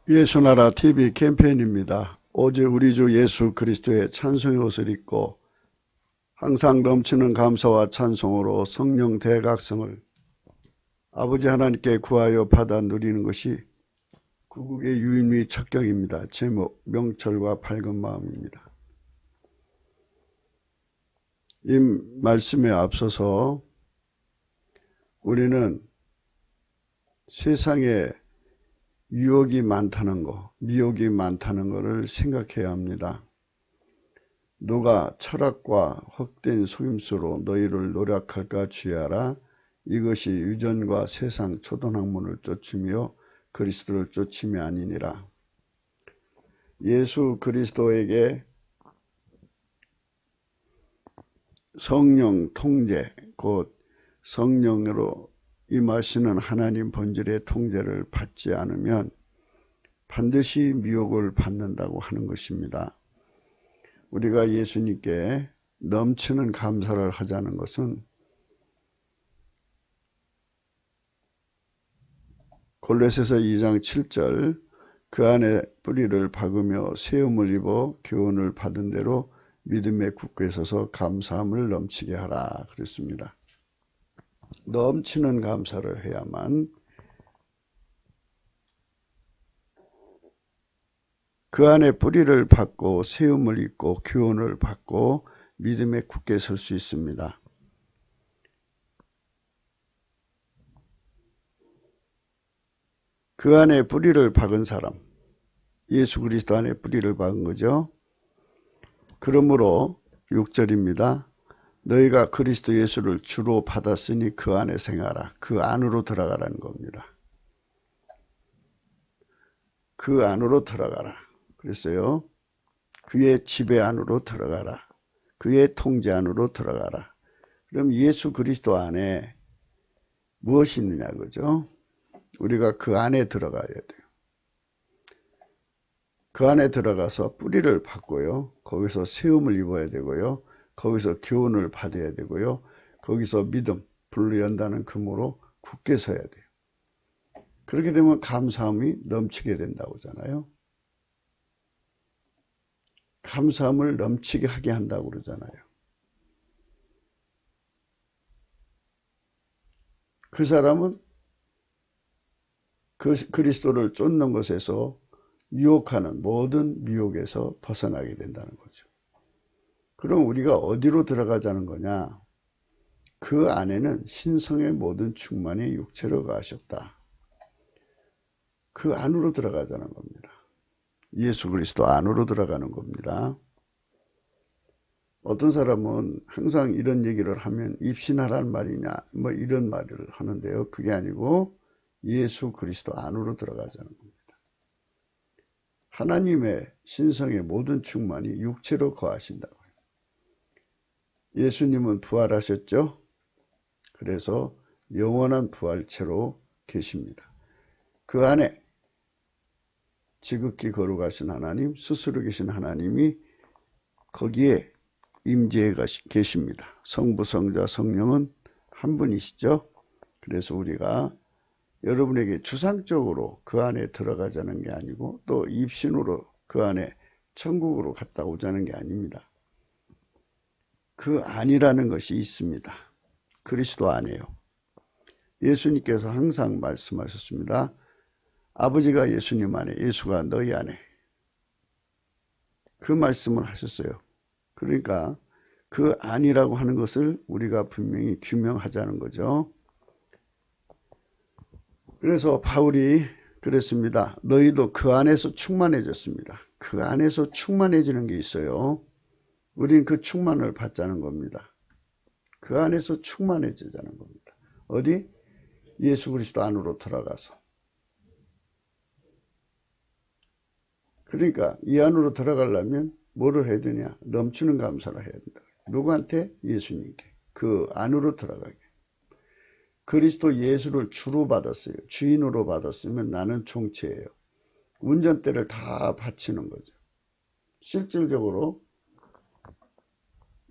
예수나라 TV 캠페인입니다. 오직 우리 주 예수 그리스도의 찬송의 옷을 입고 항상 넘치는 감사와 찬송으로 성령 대각성을 아버지 하나님께 구하여 받아 누리는 것이 구국의 유일미 척경입니다. 제목 명철과 밝은 마음입니다. 이 말씀에 앞서서 우리는 세상에 유혹이 많다는 거, 미혹이 많다는 것을 생각해야 합니다. 누가 철학과 헛된 속임수로 너희를 노력할까 주의하라. 이것이 유전과 세상 초등학문을 쫓으며 그리스도를 쫓음이 아니니라. 예수 그리스도에게 성령 통제, 곧 성령으로 임하시는 하나님 본질의 통제를 받지 않으면 반드시 미혹을 받는다고 하는 것입니다. 우리가 예수님께 넘치는 감사를 하자는 것은 골로새서 2장 7절 그 안에 뿌리를 박으며 세움을 입어 교훈을 받은 대로 믿음에 굳게 서서 감사함을 넘치게 하라 그랬습니다. 넘치는 감사를 해야만 그 안에 뿌리를 받고 세움을 입고 교훈을 받고 믿음에 굳게 설 수 있습니다. 그 안에 뿌리를 박은 사람, 예수 그리스도 안에 뿌리를 박은 거죠. 그러므로 6절입니다. 너희가 그리스도 예수를 주로 받았으니 그 안에 생활하라. 그 안으로 들어가라는 겁니다. 그 안으로 들어가라. 그랬어요. 그의 지배 안으로 들어가라. 그의 통제 안으로 들어가라. 그럼 예수 그리스도 안에 무엇이 있느냐 그죠? 우리가 그 안에 들어가야 돼요. 그 안에 들어가서 뿌리를 받고요. 거기서 세움을 입어야 되고요. 거기서 교훈을 받아야 되고요. 거기서 믿음, 불로 연다는 금으로 굳게 서야 돼요. 그렇게 되면 감사함이 넘치게 된다고 하잖아요. 감사함을 넘치게 하게 한다고 그러잖아요. 그 사람은 그리스도를 쫓는 것에서 유혹하는 모든 미혹에서 벗어나게 된다는 거죠. 그럼 우리가 어디로 들어가자는 거냐? 그 안에는 신성의 모든 충만이 육체로 가셨다. 그 안으로 들어가자는 겁니다. 예수 그리스도 안으로 들어가는 겁니다. 어떤 사람은 항상 이런 얘기를 하면 입신하란 말이냐 뭐 이런 말을 하는데요. 그게 아니고 예수 그리스도 안으로 들어가자는 겁니다. 하나님의 신성의 모든 충만이 육체로 거하신다고요. 예수님은 부활하셨죠? 그래서 영원한 부활체로 계십니다. 그 안에 지극히 거룩하신 하나님, 스스로 계신 하나님이 거기에 임재해 계십니다. 성부, 성자, 성령은 한 분이시죠? 그래서 우리가 여러분에게 추상적으로 그 안에 들어가자는 게 아니고 또 입신으로 그 안에 천국으로 갔다 오자는 게 아닙니다. 그 안이라는 것이 있습니다. 그리스도 안에요. 예수님께서 항상 말씀하셨습니다. 아버지가 예수님 안에, 예수가 너희 안에. 그 말씀을 하셨어요. 그러니까 그 안이라고 하는 것을 우리가 분명히 규명하자는 거죠. 그래서 바울이 그랬습니다. 너희도 그 안에서 충만해졌습니다. 그 안에서 충만해지는 게 있어요. 우리는 그 충만을 받자는 겁니다. 그 안에서 충만해지자는 겁니다. 어디? 예수 그리스도 안으로 들어가서. 그러니까 이 안으로 들어가려면 뭐를 해야 되냐? 넘치는 감사를 해야 된다. 누구한테? 예수님께. 그 안으로 들어가게. 그리스도 예수를 주로 받았어요. 주인으로 받았으면 나는 총체예요. 운전대를 다 바치는 거죠. 실질적으로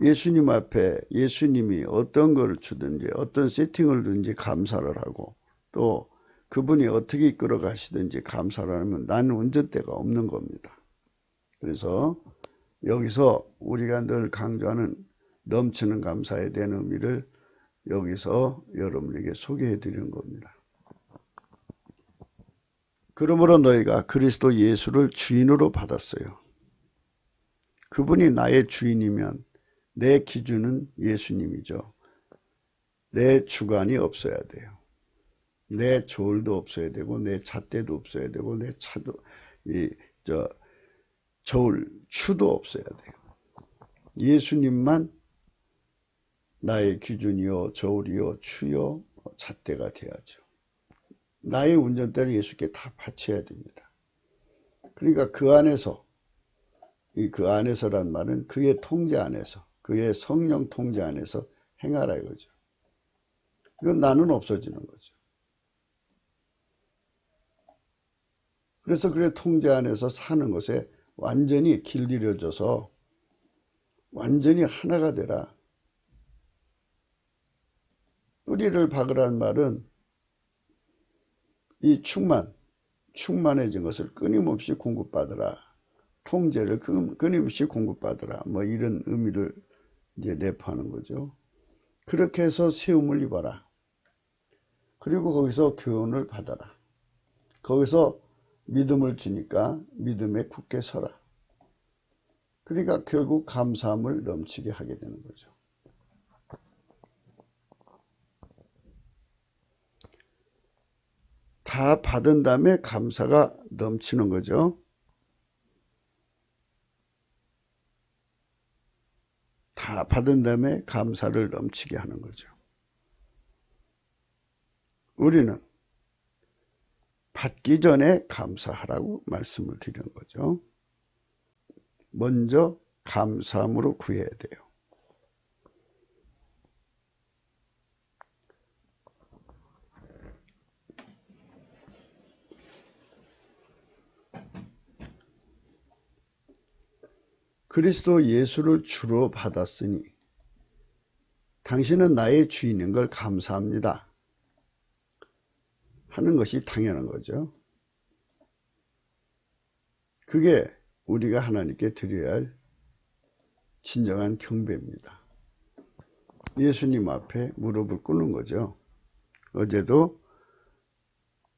예수님 앞에 예수님이 어떤 걸 주든지 어떤 세팅을 주든지 감사를 하고 또 그분이 어떻게 이끌어 가시든지 감사를 하면 나는 운전대가 없는 겁니다. 그래서 여기서 우리가 늘 강조하는 넘치는 감사에 대한 의미를 여기서 여러분에게 소개해 드리는 겁니다. 그러므로 너희가 그리스도 예수를 주인으로 받았어요. 그분이 나의 주인이면 내 기준은 예수님이죠. 내 주관이 없어야 돼요. 내 조울도 없어야 되고 내 잣대도 없어야 되고 내 차도 저울 추도 없어야 돼요. 예수님만 나의 기준이요 저울이요 추요 잣대가 돼야죠. 나의 운전대를 예수께 다 바쳐야 됩니다. 그러니까 그 안에서 그 안에서란 말은 그의 통제 안에서 그의 성령 통제 안에서 행하라 이거죠. 이건 나는 없어지는 거죠. 그래서 그의 통제 안에서 사는 것에 완전히 길들여져서 완전히 하나가 되라. 뿌리를 박으라는 말은 이 충만해진 것을 끊임없이 공급받으라. 통제를 끊임없이 공급받으라. 뭐 이런 의미를 이제 내포하는 거죠. 그렇게 해서 세움을 입어라. 그리고 거기서 교훈을 받아라. 거기서 믿음을 주니까 믿음에 굳게 서라. 그러니까 결국 감사함을 넘치게 하게 되는 거죠. 다 받은 다음에 감사가 넘치는 거죠. 다 받은 다음에 감사를 넘치게 하는 거죠. 우리는 받기 전에 감사하라고 말씀을 드리는 거죠. 먼저 감사함으로 구해야 돼요. 그리스도 예수를 주로 받았으니 당신은 나의 주인인 걸 감사합니다. 하는 것이 당연한 거죠. 그게 우리가 하나님께 드려야 할 진정한 경배입니다. 예수님 앞에 무릎을 꿇는 거죠. 어제도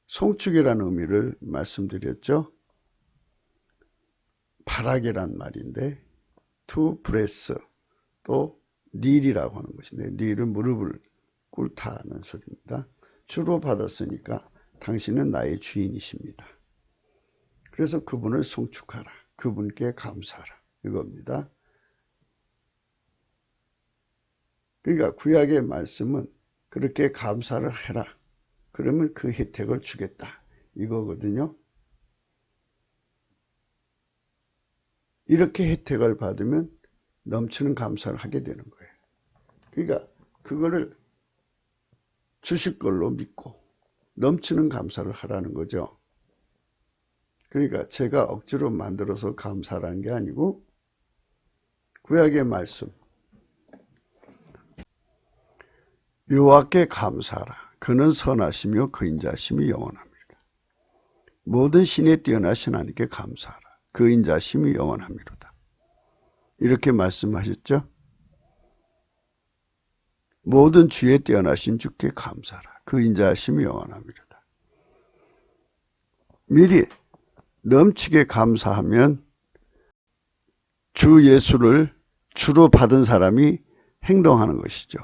송축이라는 의미를 말씀드렸죠. 바라기란 말인데 to bless 또 kneel 하는 것인데 kneel은 무릎을 꿇다는 소리입니다. 주로 받았으니까 당신은 나의 주인이십니다. 그래서 그분을 송축하라. 그분께 감사하라. 이겁니다. 그러니까 구약의 말씀은 그렇게 감사를 해라. 그러면 그 혜택을 주겠다. 이거거든요. 이렇게 혜택을 받으면 넘치는 감사를 하게 되는 거예요. 그러니까 그거를 주실 걸로 믿고 넘치는 감사를 하라는 거죠. 그러니까 제가 억지로 만들어서 감사라는 게 아니고 구약의 말씀 여호와께 감사하라. 그는 선하시며 그 인자심이 영원합니다. 모든 신에 뛰어나신 하나님께 감사하라. 그 인자심이 영원합니다. 이렇게 말씀하셨죠. 모든 주에 뛰어나신 주께 감사하라. 그 인자심이 영원합니다. 미리 넘치게 감사하면 주 예수를 주로 받은 사람이 행동하는 것이죠.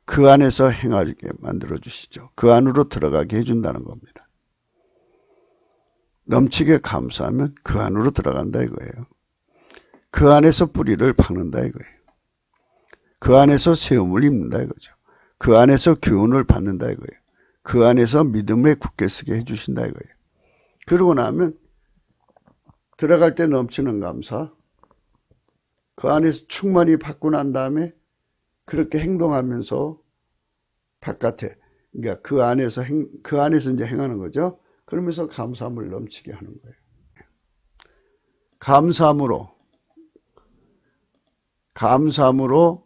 그 안에서 행하게 만들어 주시죠. 그 안으로 들어가게 해준다는 겁니다. 넘치게 감사하면 그 안으로 들어간다 이거예요. 그 안에서 뿌리를 박는다 이거예요. 그 안에서 세움을 입는다 이거죠. 그 안에서 교훈을 받는다 이거예요. 그 안에서 믿음에 굳게 서게 해주신다 이거예요. 그러고 나면 들어갈 때 넘치는 감사, 그 안에서 충만히 받고 난 다음에 그렇게 행동하면서 바깥에, 그러니까 그 안에서 이제 행하는 거죠. 그러면서 감사함을 넘치게 하는 거예요. 감사함으로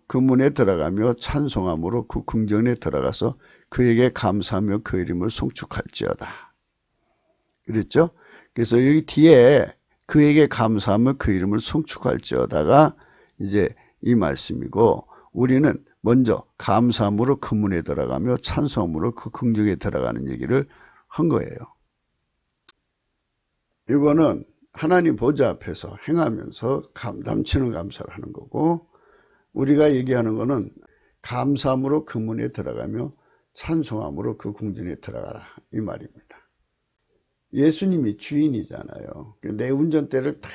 그 문에 들어가며 찬송함으로 그 궁전에 들어가서 그에게 감사하며 그 이름을 송축할지어다. 그랬죠? 그래서 여기 뒤에 그에게 감사하며 그 이름을 송축할지어다가 이제 이 말씀이고, 우리는 먼저 감사함으로 그 문에 들어가며 찬송함으로 그 궁중에 들어가는 얘기를 한 거예요. 이거는 하나님 보좌 앞에서 행하면서 넘치는 감사를 하는 거고, 우리가 얘기하는 거는 감사함으로 그 문에 들어가며 찬송함으로 그 궁전에 들어가라, 이 말입니다. 예수님이 주인이잖아요. 내 운전대를 다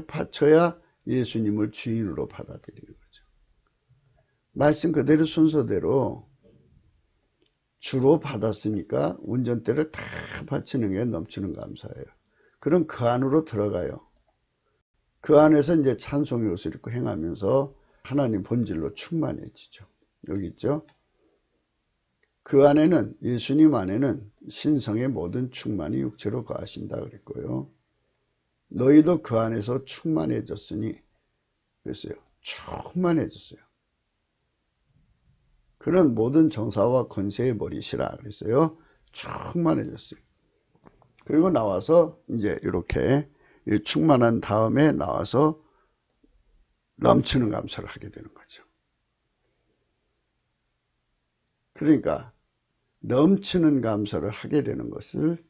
바쳐야 예수님을 주인으로 받아들이는 거죠. 말씀 그대로 순서대로 주로 받았으니까 운전대를 다 바치는 게 넘치는 감사예요. 그럼 그 안으로 들어가요. 그 안에서 이제 찬송의 옷을 입고 행하면서 하나님 본질로 충만해지죠. 여기 있죠. 그 안에는, 예수님 안에는 신성의 모든 충만이 육체로 거하신다 그랬고요. 너희도 그 안에서 충만해졌으니, 그랬어요. 충만해졌어요. 그런 모든 정사와 권세의 머리시라 그랬어요. 충만해졌어요. 그리고 나와서 이제 이렇게 충만한 다음에 나와서 넘치는 감사를 하게 되는 거죠. 그러니까 넘치는 감사를 하게 되는 것을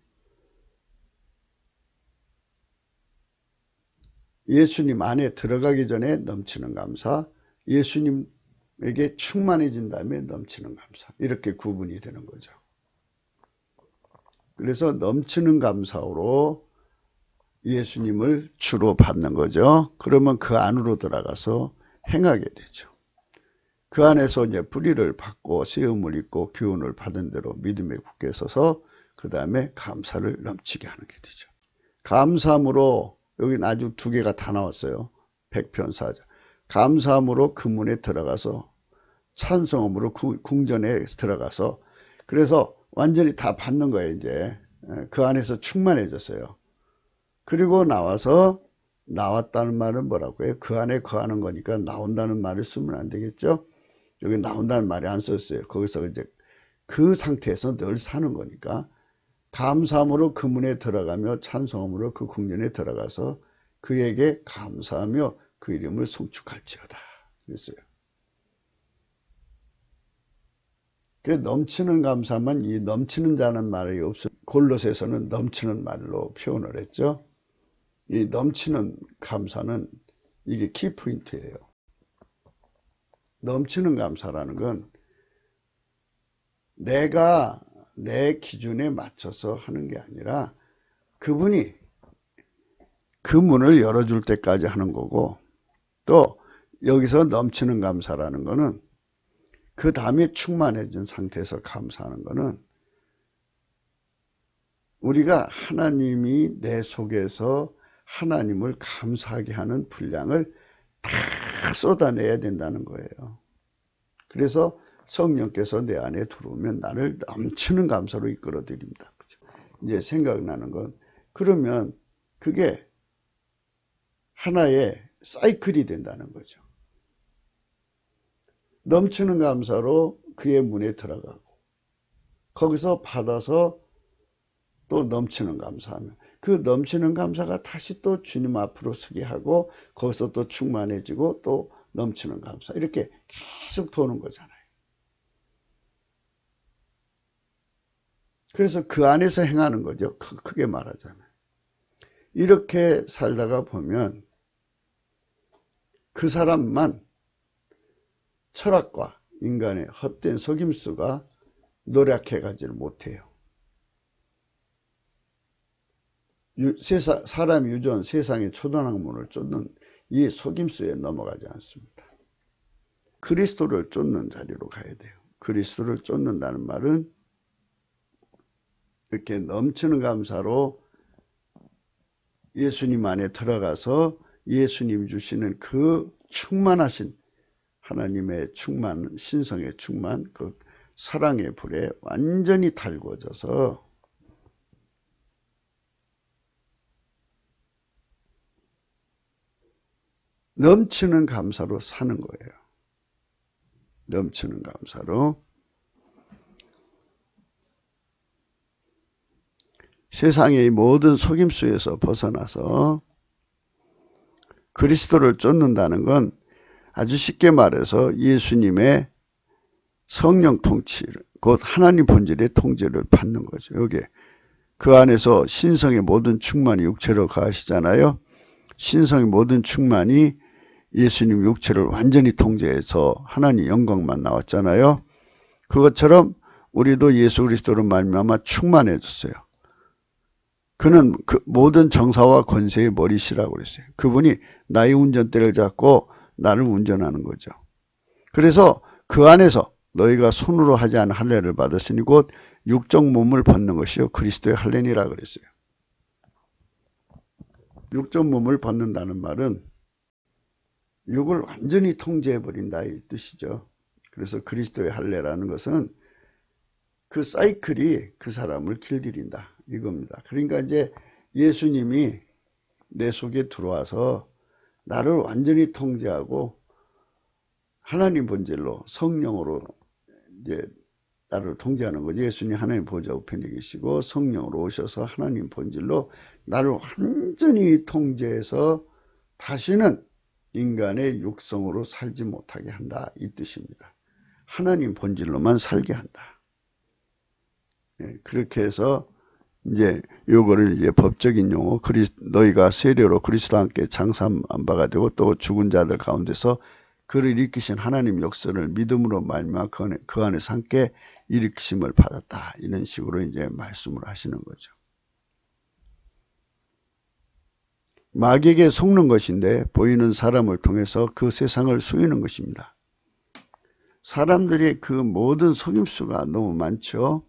예수님 안에 들어가기 전에 넘치는 감사, 예수님에게 충만해진 다음에 넘치는 감사, 이렇게 구분이 되는 거죠. 그래서 넘치는 감사로 예수님을 주로 받는 거죠. 그러면 그 안으로 들어가서 행하게 되죠. 그 안에서 이제 뿌리를 받고 세움을 입고 교훈을 받은 대로 믿음에 굳게 서서 그 다음에 감사를 넘치게 하는 게 되죠. 감사함으로, 여기 아주 두 개가 다 나왔어요. 백편사자. 감사함으로 그 문에 들어가서 찬송함으로 궁전에 들어가서, 그래서 완전히 다 받는 거예요. 이제 그 안에서 충만해졌어요. 그리고 나와서, 나왔다는 말은 뭐라고 해요? 그 안에 거하는 거니까 나온다는 말을 쓰면 안 되겠죠? 여기 나온다는 말이 안 썼어요. 거기서 이제 그 상태에서 늘 사는 거니까 감사함으로 그 문에 들어가며 찬송함으로 그 궁전에 들어가서 그에게 감사하며 그 이름을 송축할지어다 그랬어요. 그래서 넘치는 감사만, 이 넘치는 자는 말이 없어. 골로새서는 넘치는 말로 표현을 했죠. 이 넘치는 감사는 이게 키포인트예요. 넘치는 감사라는 건 내가 내 기준에 맞춰서 하는 게 아니라 그분이 그 문을 열어줄 때까지 하는 거고, 또 여기서 넘치는 감사라는 거는 그 다음에 충만해진 상태에서 감사하는 거는 우리가 하나님이 내 속에서 하나님을 감사하게 하는 분량을 다 쏟아내야 된다는 거예요. 그래서 성령께서 내 안에 들어오면 나를 넘치는 감사로 이끌어 드립니다. 그죠? 이제 생각나는 건, 그러면 그게 하나의 사이클이 된다는 거죠. 넘치는 감사로 그의 문에 들어가고, 거기서 받아서 또 넘치는 감사하면, 그 넘치는 감사가 다시 또 주님 앞으로 서게 하고, 거기서 또 충만해지고 또 넘치는 감사, 이렇게 계속 도는 거잖아요. 그래서 그 안에서 행하는 거죠. 크게 말하자면. 이렇게 살다가 보면 그 사람만 철학과 인간의 헛된 속임수가 노력해 가지를 못해요. 사람 유전, 세상의 초등학문을 쫓는 이 속임수에 넘어가지 않습니다. 그리스도를 쫓는 자리로 가야 돼요. 그리스도를 쫓는다는 말은 이렇게 넘치는 감사로 예수님 안에 들어가서 예수님 주시는 그 충만하신 하나님의 충만, 신성의 충만, 그 사랑의 불에 완전히 달궈져서 넘치는 감사로 사는 거예요. 넘치는 감사로. 세상의 모든 속임수에서 벗어나서 그리스도를 쫓는다는 건 아주 쉽게 말해서 예수님의 성령 통치를, 곧 하나님 본질의 통제를 받는 거죠. 여기 그 안에서 신성의 모든 충만이 육체로 가시잖아요. 신성의 모든 충만이 예수님 육체를 완전히 통제해서 하나님 영광만 나왔잖아요. 그것처럼 우리도 예수 그리스도로 말미암아 충만해졌어요. 그는 그 모든 정사와 권세의 머리시라고 그랬어요. 그분이 나의 운전대를 잡고 나를 운전하는 거죠. 그래서 그 안에서 너희가 손으로 하지 않은 할례를 받았으니 곧 육적 몸을 벗는 것이요 그리스도의 할례니라 그랬어요. 육적 몸을 벗는다는 말은 육을 완전히 통제해버린다 이 뜻이죠. 그래서 그리스도의 할례라는 것은 그 사이클이 그 사람을 길들인다 이겁니다. 그러니까 이제 예수님이 내 속에 들어와서 나를 완전히 통제하고 하나님 본질로 성령으로 이제 나를 통제하는 거죠. 예수님 하나님 보좌 우편에 계시고 성령으로 오셔서 하나님 본질로 나를 완전히 통제해서 다시는 인간의 육성으로 살지 못하게 한다 이 뜻입니다. 하나님 본질로만 살게 한다. 그렇게 해서 이제 요거를 이제 법적인 용어 너희가 세례로 그리스도와 함께 장사한 바가 되고 또 죽은 자들 가운데서 그를 일으키신 하나님 역사를 믿음으로 말미암아 그 안에서 함께 일으키심을 받았다. 이런 식으로 이제 말씀을 하시는 거죠. 마귀에게 속는 것인데 보이는 사람을 통해서 그 세상을 속이는 것입니다. 사람들이 그 모든 속임수가 너무 많죠.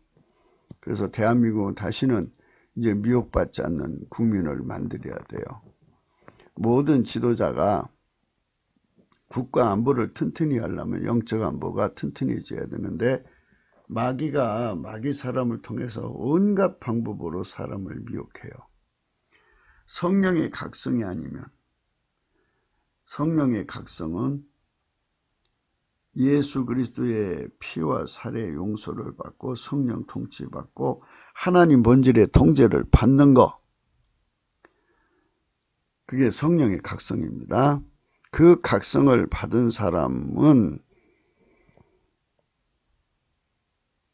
그래서 대한민국은 다시는 이제 미혹받지 않는 국민을 만들어야 돼요. 모든 지도자가 국가 안보를 튼튼히 하려면 영적 안보가 튼튼해져야 되는데 마귀 사람을 통해서 온갖 방법으로 사람을 미혹해요. 성령의 각성이 아니면 성령의 각성은 예수 그리스도의 피와 살의 용서를 받고 성령 통치받고 하나님 본질의 통제를 받는 것. 그게 성령의 각성입니다. 그 각성을 받은 사람은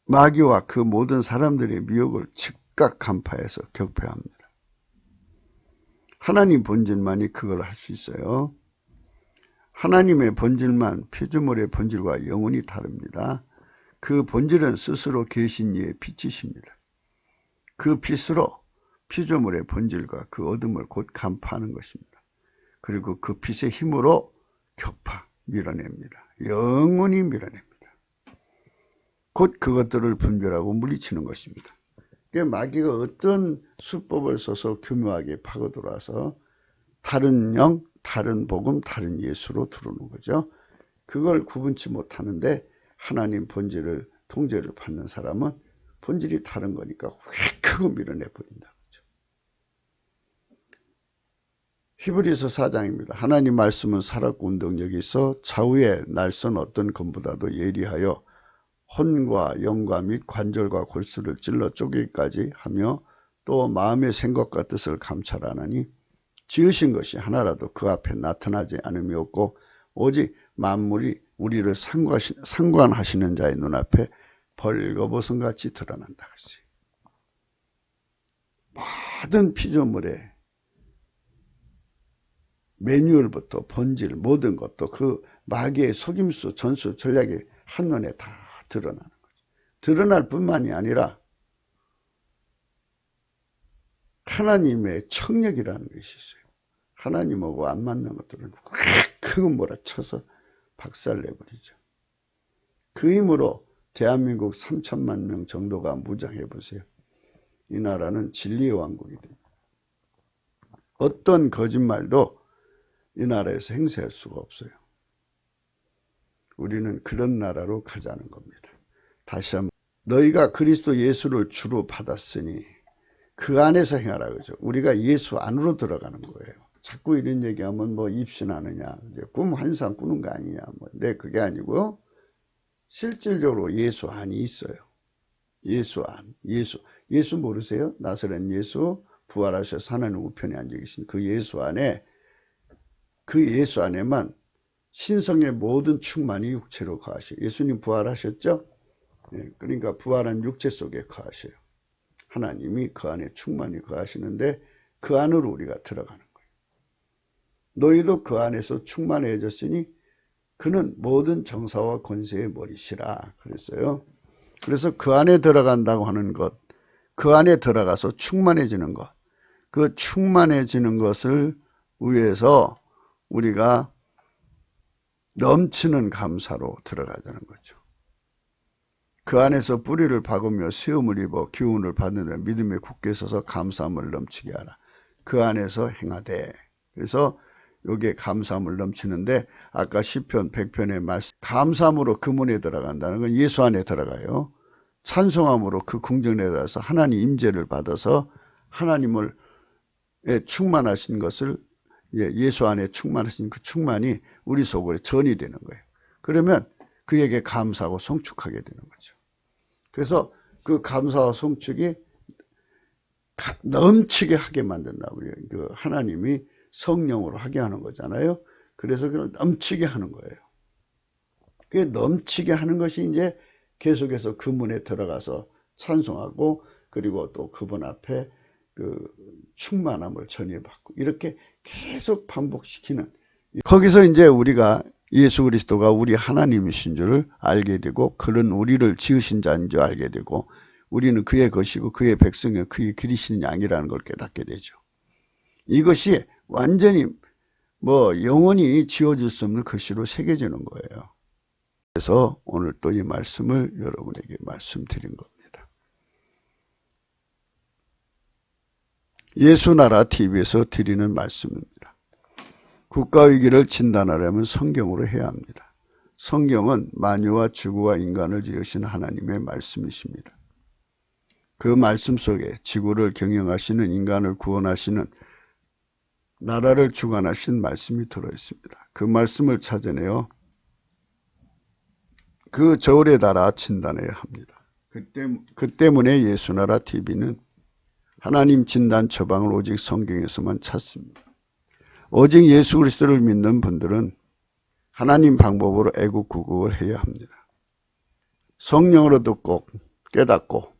마귀와 그 모든 사람들의 미혹을 즉각 간파해서 격파합니다. 하나님 본질만이 그걸 할 수 있어요. 하나님의 본질만 피조물의 본질과 영원히 다릅니다. 그 본질은 스스로 계신 이의 빛이십니다. 그 빛으로 피조물의 본질과 그 어둠을 곧 간파하는 것입니다. 그리고 그 빛의 힘으로 격파, 밀어냅니다. 영원히 밀어냅니다. 곧 그것들을 분별하고 물리치는 것입니다. 마귀가 어떤 수법을 써서 교묘하게 파고들어와서 다른 영, 다른 복음, 다른 예수로 들어오는 거죠. 그걸 구분치 못하는데 하나님 본질을 통제를 받는 사람은 본질이 다른 거니까 휙 하고 밀어내버린다. 히브리서 4장입니다. 하나님 말씀은 살았고 운동력이 있어 좌우의 날선 어떤 검보다도 예리하여 혼과 영과 및 관절과 골수를 찔러 쪼개기까지 하며 또 마음의 생각과 뜻을 감찰하나니 지으신 것이 하나라도 그 앞에 나타나지 않음이 없고 오직 만물이 우리를 상관하시는 자의 눈앞에 벌거벗은같이 드러난다. 모든 피조물의 매뉴얼부터 본질 모든 것도 그 마귀의 속임수 전술 전략이 한눈에 다 드러나는 거죠. 드러날 뿐만이 아니라 하나님의 청력이라는 것이 있어요. 하나님하고 안 맞는 것들은 크게 몰아쳐서 박살내버리죠. 그 힘으로 대한민국 3천만 명 정도가 무장해보세요. 이 나라는 진리의 왕국이 됩니다. 어떤 거짓말도 이 나라에서 행세할 수가 없어요. 우리는 그런 나라로 가자는 겁니다. 다시 한번 너희가 그리스도 예수를 주로 받았으니 그 안에서 행하라 그러죠. 우리가 예수 안으로 들어가는 거예요. 자꾸 이런 얘기하면 뭐 입신하느냐, 꿈 환상 꾸는 거 아니냐, 그게 아니고 실질적으로 예수 안이 있어요. 예수 안, 예수 모르세요? 나사렛 예수 부활하셔서 하나님 우편에 앉아 계신 그 예수 안에만 신성의 모든 충만이 육체로 거하셔요. 예수님 부활하셨죠? 그러니까 부활한 육체 속에 거하셔요. 하나님이 그 안에 충만히 거하시는데 그 안으로 우리가 들어가는 거예요. 너희도 그 안에서 충만해졌으니 그는 모든 정사와 권세의 머리시라 그랬어요. 그래서 그 안에 들어간다고 하는 것, 그 안에 들어가서 충만해지는 것, 그 충만해지는 것을 위해서 우리가 넘치는 감사로 들어가자는 거죠. 그 안에서 뿌리를 박으며 세움을 입어 기운을 받는 믿음에 굳게 서서 감사함을 넘치게 하라. 그 안에서 행하되. 그래서 여기에 감사함을 넘치는데 아까 시편 100편의 말씀 감사함으로 그 문에 들어간다는 건 예수 안에 들어가요. 찬송함으로 그 궁전에 들어가서 하나님 임재를 받아서 하나님을 충만하신 것을 예수 안에 충만하신 그 충만이 우리 속으로 전이 되는 거예요. 그러면 그에게 감사하고 송축하게 되는 거죠. 그래서 그 감사와 송축이 넘치게 하게 만든다. 우리 그 하나님이 성령으로 하게 하는 거잖아요. 그래서 그걸 넘치게 하는 거예요. 그 넘치게 하는 것이 이제 계속해서 그 문에 들어가서 찬송하고 그리고 또 그분 앞에 그 충만함을 전해받고 이렇게 계속 반복시키는 거기서 이제 우리가 예수 그리스도가 우리 하나님이신 줄을 알게 되고 그런 우리를 지으신 자인 줄 알게 되고 우리는 그의 것이고 그의 백성이고 그의 기르시는 양이라는 걸 깨닫게 되죠. 이것이 완전히 영원히 지워질 수 없는 글씨로 새겨지는 거예요. 그래서 오늘 또 이 말씀을 여러분에게 말씀드린 겁니다. 예수나라 TV에서 드리는 말씀입니다. 국가위기를 진단하려면 성경으로 해야 합니다. 성경은 만유와 지구와 인간을 지으신 하나님의 말씀이십니다. 그 말씀 속에 지구를 경영하시는 인간을 구원하시는 나라를 주관하신 말씀이 들어있습니다. 그 말씀을 찾아내어 그 저울에 달아 진단해야 합니다. 그 때문에 예수나라 TV는 하나님 진단 처방을 오직 성경에서만 찾습니다. 오직 예수 그리스도를 믿는 분들은 하나님 방법으로 애국구국을 해야 합니다. 성령으로 듣고 깨닫고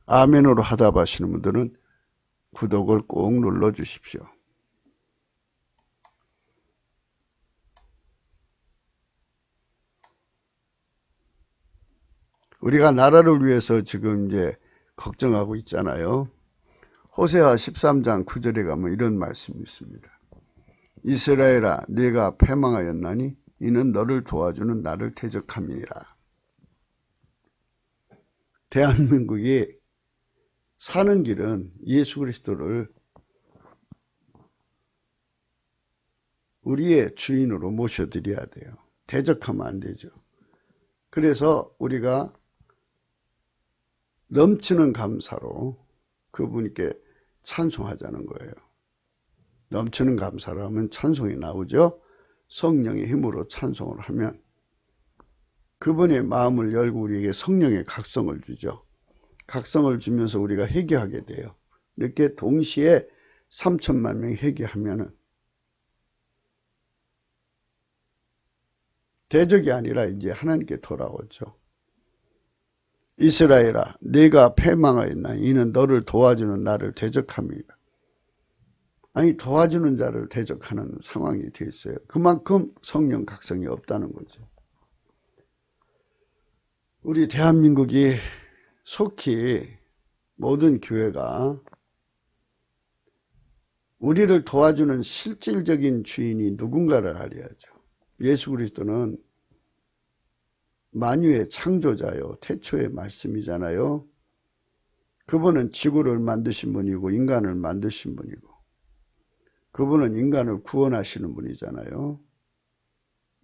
아멘으로 하답하시는 분들은 구독을 꼭 눌러주십시오. 우리가 나라를 위해서 지금 이제 걱정하고 있잖아요. 호세아 13장 9절에 가면 이런 말씀이 있습니다. 이스라엘아 네가 패망하였나니 이는 너를 도와주는 나를 대적함이니라. 대한민국이 사는 길은 예수 그리스도를 우리의 주인으로 모셔드려야 돼요. 대적하면 안 되죠. 그래서 우리가 넘치는 감사로 그분께 찬송하자는 거예요. 넘치는 감사로 하면 찬송이 나오죠. 성령의 힘으로 찬송을 하면 그분의 마음을 열고 우리에게 성령의 각성을 주죠. 각성을 주면서 우리가 회개하게 돼요. 이렇게 동시에 3천만 명이 회개하면은 대적이 아니라 이제 하나님께 돌아오죠. 이스라엘아 네가 패망하였나 이는 너를 도와주는 나를 대적함이라. 아니 도와주는 자를 대적하는 상황이 되어 있어요. 그만큼 성령 각성이 없다는 거죠. 우리 대한민국이 속히 모든 교회가 우리를 도와주는 실질적인 주인이 누군가를 알아야죠. 예수 그리스도는 만유의 창조자요. 태초의 말씀이잖아요. 그분은 지구를 만드신 분이고 인간을 만드신 분이고 그분은 인간을 구원하시는 분이잖아요.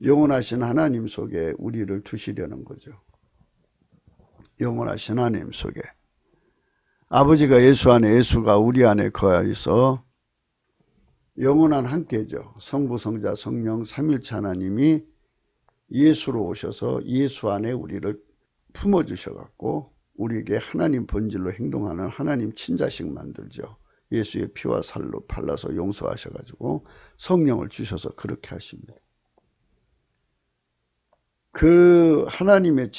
영원하신 하나님 속에 우리를 두시려는 거죠. 영원하신 하나님 속에. 아버지가 예수 안에 예수가 우리 안에 거하여서 영원한 함께죠. 성부 성자 성령 삼일체 하나님이 예수로 오셔서 예수 안에 우리를 품어주셔갖고 우리에게 하나님 본질로 행동하는 하나님 친자식 만들죠. 예수의 피와 살로 발라서 용서하셔가지고 성령을 주셔서 그렇게 하십니다. 그 하나님의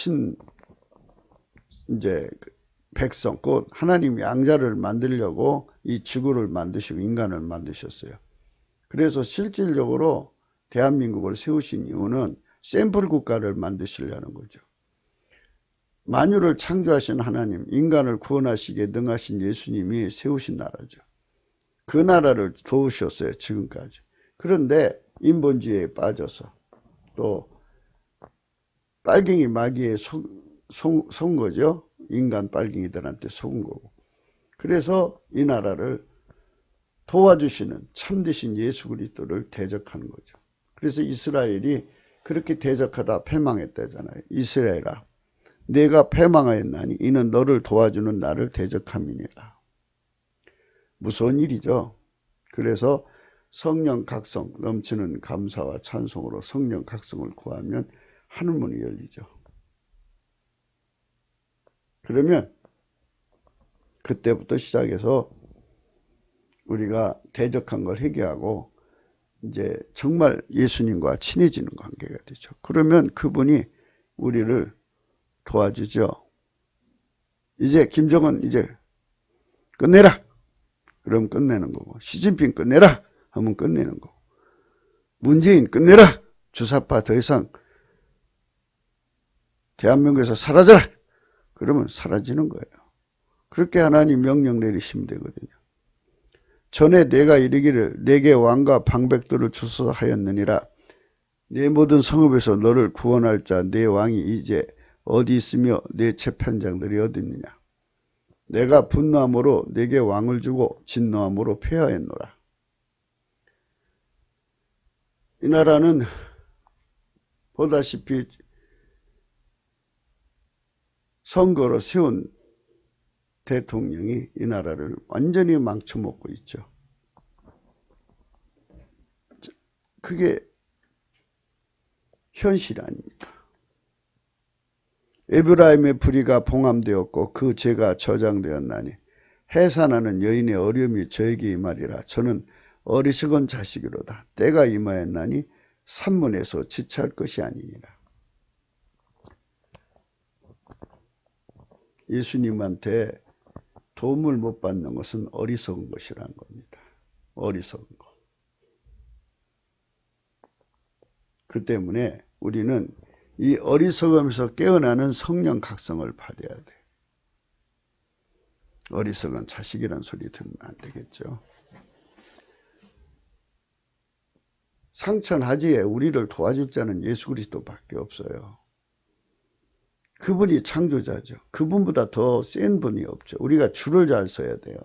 이제 백성, 곧 하나님 양자를 만들려고 이 지구를 만드시고 인간을 만드셨어요. 그래서 실질적으로 대한민국을 세우신 이유는 샘플 국가를 만드시려는 거죠. 만유를 창조하신 하나님, 인간을 구원하시기에 능하신 예수님이 세우신 나라죠. 그 나라를 도우셨어요, 지금까지. 그런데 인본주의에 빠져서 또 빨갱이 마귀에 속은 거죠. 인간 빨갱이들한테 속은 거고. 그래서 이 나라를 도와주시는 참되신 예수 그리스도를 대적하는 거죠. 그래서 이스라엘이 그렇게 대적하다 패망했다잖아요. 이스라엘아, 내가 패망하였나니 이는 너를 도와주는 나를 대적함이니라. 무서운 일이죠. 그래서 성령 각성, 넘치는 감사와 찬송으로 성령 각성을 구하면 하늘문이 열리죠. 그러면 그때부터 시작해서 우리가 대적한 걸 회개하고 이제 정말 예수님과 친해지는 관계가 되죠. 그러면 그분이 우리를 도와주죠. 이제 김정은 이제 끝내라! 그럼 끝내는 거고, 시진핑 끝내라! 하면 끝내는 거고, 문재인 끝내라! 주사파 더 이상 대한민국에서 사라져라! 그러면 사라지는 거예요. 그렇게 하나님 명령 내리시면 되거든요. 전에 내가 이르기를 내게 왕과 방백들을 주소서 하였느니라. 내 모든 성읍에서 너를 구원할 자 내 왕이 이제 어디 있으며 내 재판장들이 어디 있느냐. 내가 분노함으로 내게 왕을 주고 진노함으로 폐하였노라. 이 나라는 보다시피 선거로 세운 대통령이 이 나라를 완전히 망쳐먹고 있죠. 그게 현실 아닙니까? 에브라임의 불의가 봉함되었고 그 죄가 저장되었나니 해산하는 여인의 어려움이 저에게 임하리라. 저는 어리석은 자식이로다. 때가 임하였나니 산문에서 지체할 것이 아니니라. 예수님한테 도움을 못 받는 것은 어리석은 것이라는 겁니다. 어리석은 것. 그 때문에 우리는 이 어리석음에서 깨어나는 성령 각성을 받아야 돼. 어리석은 자식이란 소리 들으면 안 되겠죠. 상천하지에 우리를 도와줄 자는 예수 그리스도밖에 없어요. 그분이 창조자죠. 그분보다 더 센 분이 없죠. 우리가 줄을 잘 서야 돼요.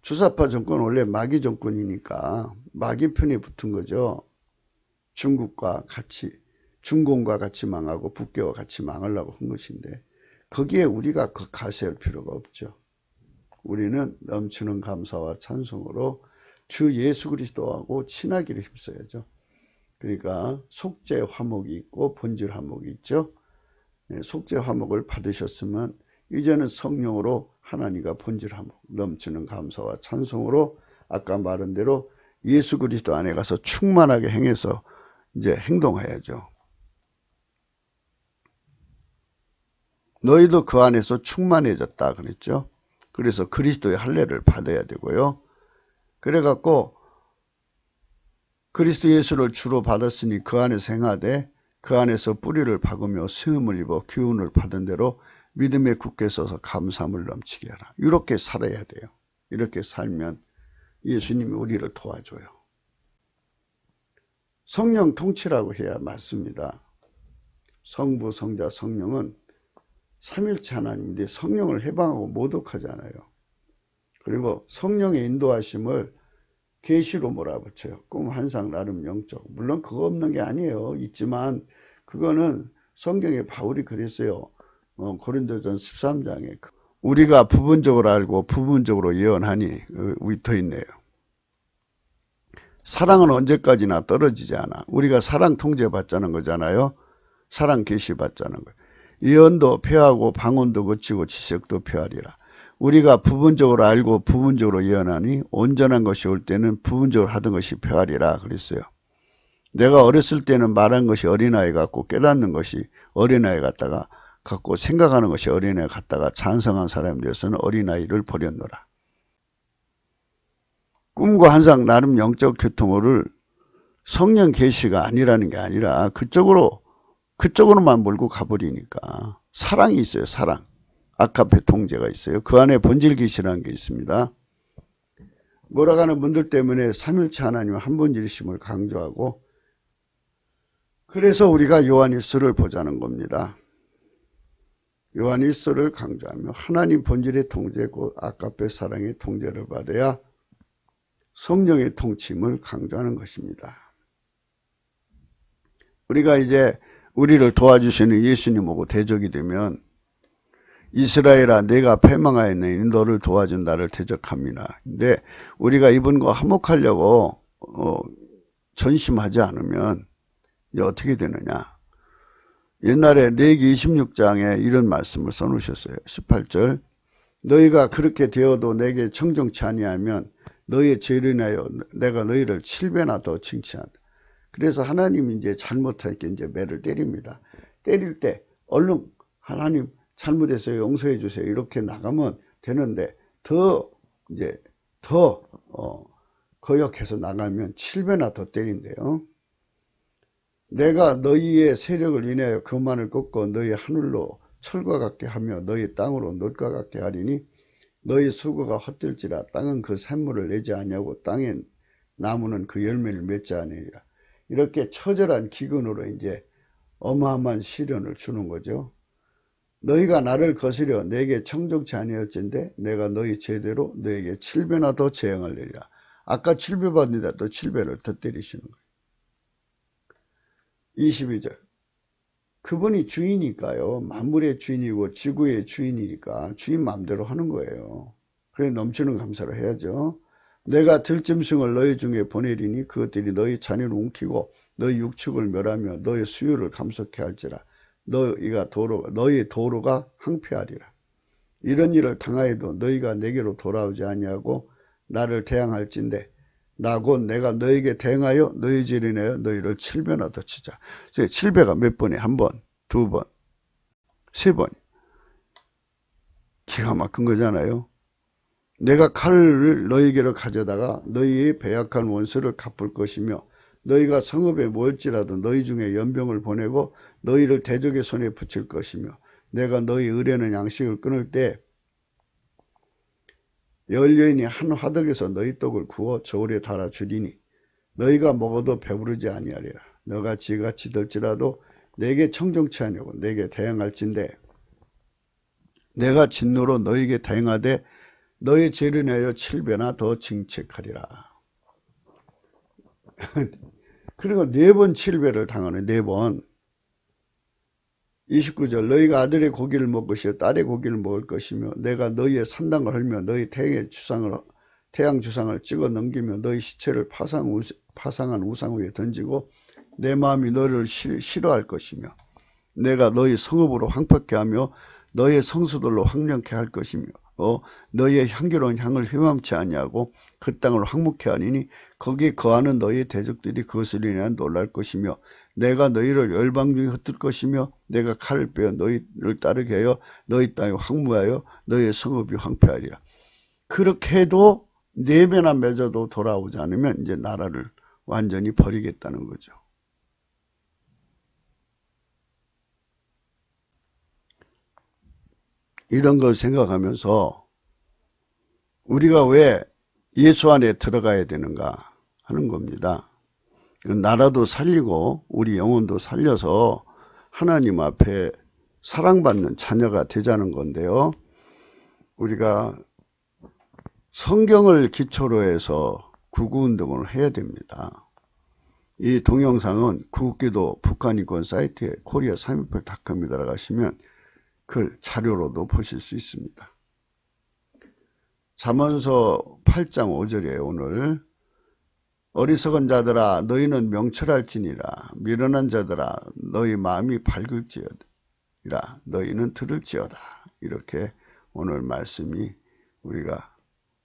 주사파 정권 원래 마귀 정권이니까 마귀 편에 붙은 거죠. 중국과 같이, 중공과 같이 망하고 북교와 같이 망하려고 한 것인데 거기에 우리가 가세할 필요가 없죠. 우리는 넘치는 감사와 찬송으로 주 예수 그리스도하고 친하기를 힘써야죠. 그러니까 속죄 화목이 있고 본질 화목이 있죠. 속죄 화목을 받으셨으면 이제는 성령으로 하나님과 본질 화목, 넘치는 감사와 찬송으로 아까 말한 대로 예수 그리스도 안에 가서 충만하게 행해서 이제 행동해야죠. 너희도 그 안에서 충만해졌다 그랬죠. 그래서 그리스도의 할례를 받아야 되고요. 그래갖고 그리스도 예수를 주로 받았으니 그 안에서 행하되 그 안에서 뿌리를 박으며 세움을 입어 교훈을 받은 대로 믿음에 굳게 서서 감사함을 넘치게 하라. 이렇게 살아야 돼요. 이렇게 살면 예수님이 우리를 도와줘요. 성령 통치라고 해야 맞습니다. 성부, 성자, 성령은 삼일체 하나님인데 성령을 해방하고 모독하잖아요. 그리고 성령의 인도하심을 계시로 몰아붙여요. 꿈, 환상, 나름 영적. 물론 그거 없는 게 아니에요. 있지만 그거는 성경에 바울이 그랬어요. 고린도전 13장에 우리가 부분적으로 알고 부분적으로 예언하니 더 있네요. 사랑은 언제까지나 떨어지지 않아. 우리가 사랑 통제 받자는 거잖아요. 사랑 계시 받자는 거예요. 예언도 폐하고 방언도 거치고 지식도 폐하리라. 우리가 부분적으로 알고 부분적으로 예언하니 온전한 것이 올 때는 부분적으로 하던 것이 폐하리라 그랬어요. 내가 어렸을 때는 말한 것이 어린아이 같고 깨닫는 것이 어린아이 같다가 갖고 생각하는 것이 어린아이 같다가 찬성한 사람이 되어서는 어린아이를 버렸노라. 꿈과 환상 나름 영적 교통을 성령 계시가 아니라는 게 아니라 그쪽으로만 몰고 가버리니까 사랑이 있어요. 사랑. 아카페 통제가 있어요. 그 안에 본질 계시라는 게 있습니다. 몰아가는 분들 때문에 삼일체 하나님 한 본질이심을 강조하고 그래서 우리가 요한일서를 보자는 겁니다. 요한일서를 강조하며 하나님 본질의 통제고 아카페 사랑의 통제를 받아야 성령의 통치임을 강조하는 것입니다. 우리가 이제 우리를 도와주시는 예수님하고 대적이 되면 이스라엘아 내가 패망하였느니 너를 도와준 나를 대적합니다. 근데 우리가 이분과 화목하려고 전심하지 않으면 어떻게 되느냐. 옛날에 레위기 26장에 이런 말씀을 써놓으셨어요. 18절 너희가 그렇게 되어도 내게 청정치 아니하면 너희의 죄를 인하여 내가 너희를 7배나 더 징치한다. 그래서 하나님이 이제 잘못하니까 이제 매를 때립니다. 때릴 때 얼른 하나님 잘못했어요. 용서해 주세요. 이렇게 나가면 되는데 더 거역해서 나가면 7배나 더 때린대요. 내가 너희의 세력을 인하여 그만을 꺾고 너희 하늘로 철과 같게 하며 너희 땅으로 놋과 같게 하리니 너희 수고가 헛될지라 땅은 그 샘물을 내지 아니하고 땅의 나무는 그 열매를 맺지 아니하리라. 이렇게 처절한 기근으로 이제 어마어마한 시련을 주는 거죠. 너희가 나를 거스려 내게 청정치 아니었진데 내가 너희 죄대로 너에게 7배나 더 재앙하리라. 아까 7배 받는데 또 7배를 더 때리시는 거예요. 22절 그분이 주인이니까요. 만물의 주인이고 지구의 주인이니까 주인 마음대로 하는 거예요. 그래 넘치는 감사를 해야죠. 내가 들짐승을 너희 중에 보내리니 그것들이 너희 자녀를 움키고 너희 육축을 멸하며 너희 수요를 감속해 할지라. 너희 도로가 항폐하리라. 이런 일을 당하여도 너희가 내게로 돌아오지 아니하고 나를 대항할진대 나 곧 내가 너에게 대항하여 너희 죄를 인하여 너희를 7배나 더 치자. 7배가 몇 번에 한 번, 두 번, 세 번. 기가 막힌 거잖아요. 내가 칼을 너희에게로 가져다가 너희의 배약한 원수를 갚을 것이며 너희가 성읍에 모일지라도 너희 중에 연병을 보내고 너희를 대적의 손에 붙일 것이며 내가 너희 의뢰는 양식을 끊을 때 열여인이 한 화덕에서 너희 떡을 구워 저울에 달아 주리니 너희가 먹어도 배부르지 아니하리라. 너가 지같이 들지라도 내게 청정치 아니하고 내게 대항할진대 내가 진노로 너희에게 대항하되 너희 죄를 내어 7배나 더 징책하리라. 그리고 4번 7배를 당하는 4번. 29절 너희가 아들의 고기를 먹을 것이요 딸의 고기를 먹을 것이며 내가 너희의 산당을 헐며 너희 태양 주상을 찍어 넘기며 너희 시체를 파상한 우상 위에 던지고 내 마음이 너희를 싫어할 것이며 내가 너희 성읍으로 황폐케 하며 너희의 성수들로 황량케 할 것이며 너희의 향기로운 향을 휘맘치 아니하고 그 땅을 황무케 하리니 거기에 거하는 너희의 대적들이 그것을 인하여 놀랄 것이며 내가 너희를 열방 중에 흩을 것이며 내가 칼을 빼어 너희를 따르게 하여 너희 땅이 황무하여 너희의 성읍이 황폐하리라. 그렇게 해도 4배나 맺어도 돌아오지 않으면 이제 나라를 완전히 버리겠다는 거죠. 이런 걸 생각하면서 우리가 왜 예수 안에 들어가야 되는가 하는 겁니다. 나라도 살리고 우리 영혼도 살려서 하나님 앞에 사랑받는 자녀가 되자는 건데요. 우리가 성경을 기초로 해서 구구운동을 해야 됩니다. 이 동영상은 구국기도 북한인권 사이트에 korea318.com에 들어가시면 그 자료로도 보실 수 있습니다. 잠언서 8장 5절이에요. 오늘 어리석은 자들아 너희는 명철할지니라. 미련한 자들아 너희 마음이 밝을지어다. 너희는 들을지어다. 이렇게 오늘 말씀이 우리가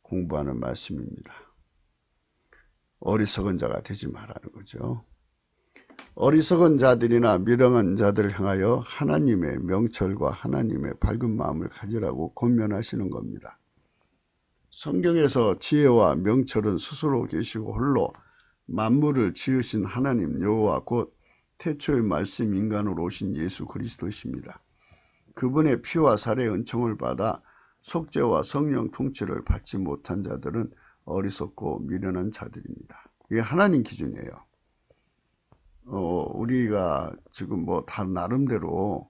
공부하는 말씀입니다. 어리석은 자가 되지 말라는 거죠. 어리석은 자들이나 미련한 자들을 향하여 하나님의 명철과 하나님의 밝은 마음을 가지라고 권면하시는 겁니다. 성경에서 지혜와 명철은 스스로 계시고 홀로 만물을 지으신 하나님 여호와 곧 태초의 말씀 인간으로 오신 예수 그리스도이십니다. 그분의 피와 살의 은총을 받아 속죄와 성령 통치를 받지 못한 자들은 어리석고 미련한 자들입니다. 이게 하나님 기준이에요. 우리가 지금 뭐 다 나름대로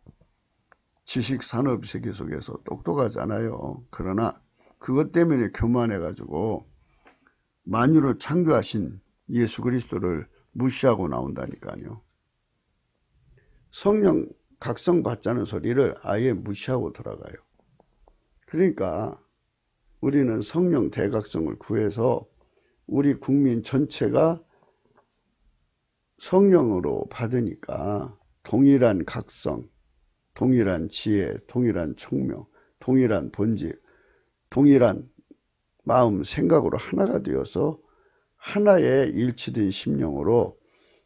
지식산업 세계 속에서 똑똑하잖아요. 그러나 그것 때문에 교만해가지고 만유를 창조하신 예수 그리스도를 무시하고 나온다니까요. 성령 각성 받자는 소리를 아예 무시하고 돌아가요. 그러니까 우리는 성령 대각성을 구해서 우리 국민 전체가 성령으로 받으니까 동일한 각성, 동일한 지혜, 동일한 총명, 동일한 본질, 동일한 마음, 생각으로 하나가 되어서 하나의 일치된 심령으로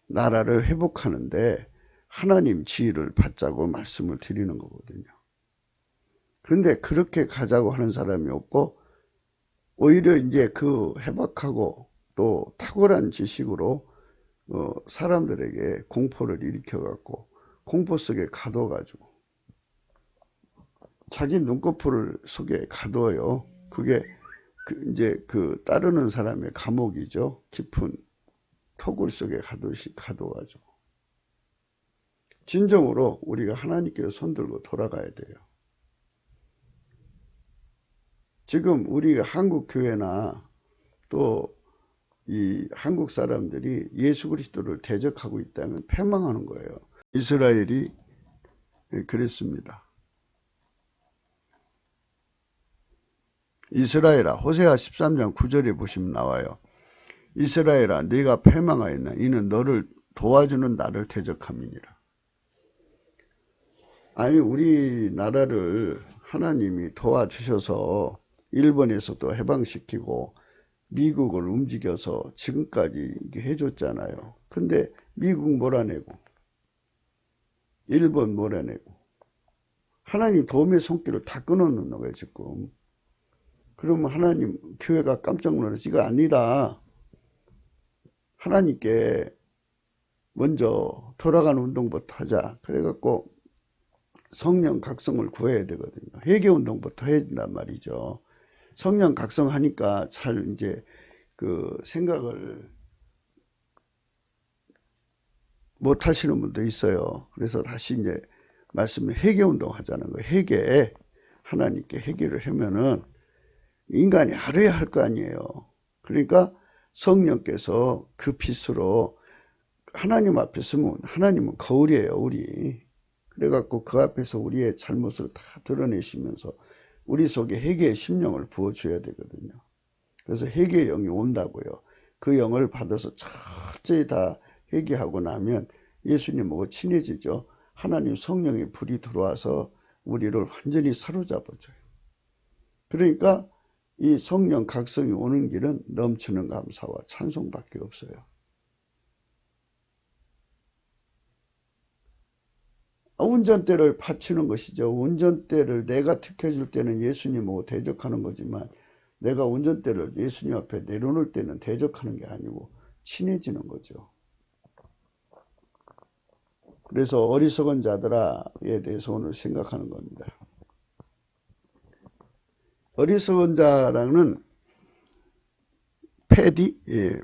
나라를 회복하는데 하나님 지혜를 받자고 말씀을 드리는 거거든요. 그런데 그렇게 가자고 하는 사람이 없고 오히려 이제 그 해박하고 또 탁월한 지식으로 사람들에게 공포를 일으켜갖고 공포 속에 가둬가지고 자기 눈꺼풀을 속에 가둬요. 그게 이제 그 따르는 사람의 감옥이죠. 깊은 토굴 속에 가둬가지고. 진정으로 우리가 하나님께 손들고 돌아가야 돼요. 지금 우리 한국 교회나 또 이 한국 사람들이 예수 그리스도를 대적하고 있다면 패망하는 거예요. 이스라엘이 그랬습니다. 이스라엘아, 호세아 13장 9절에 보시면 나와요. 이스라엘아, 네가 패망하였나? 이는 너를 도와주는 나를 대적함이니라. 아니, 우리나라를 하나님이 도와주셔서 일본에서도 해방시키고 미국을 움직여서 지금까지 이게 해줬잖아요. 근데 미국 몰아내고 일본 몰아내고 하나님 도움의 손길을 다 끊어놓는 거예요 지금. 그러면 하나님 교회가 깜짝 놀라서 이거 아니다. 하나님께 먼저 돌아가는 운동부터 하자. 그래갖고 성령 각성을 구해야 되거든요. 회개운동부터 해야 된단 말이죠. 성령 각성하니까 잘 이제 그 생각을 못 하시는 분도 있어요. 그래서 다시 이제 말씀에 회개운동 하자는 거예요. 회개, 하나님께 회개를 하면은 인간이 하루에 할 거 아니에요. 그러니까 성령께서 그 빛으로 하나님 앞에 서면 하나님은 거울이에요, 우리. 그래갖고 그 앞에서 우리의 잘못을 다 드러내시면서 우리 속에 회개의 심령을 부어줘야 되거든요. 그래서 회개의 영이 온다고요. 그 영을 받아서 철저히 다 회개하고 나면 예수님하고 친해지죠. 하나님 성령의 불이 들어와서 우리를 완전히 사로잡아줘요. 그러니까 이 성령 각성이 오는 길은 넘치는 감사와 찬송밖에 없어요. 운전대를 받치는 것이죠. 운전대를 내가 특혜줄 때는 예수님하고 대적하는 거지만 내가 운전대를 예수님 앞에 내려놓을 때는 대적하는 게 아니고 친해지는 거죠. 그래서 어리석은 자들아에 대해서 오늘 생각하는 겁니다. 어리석은 자라는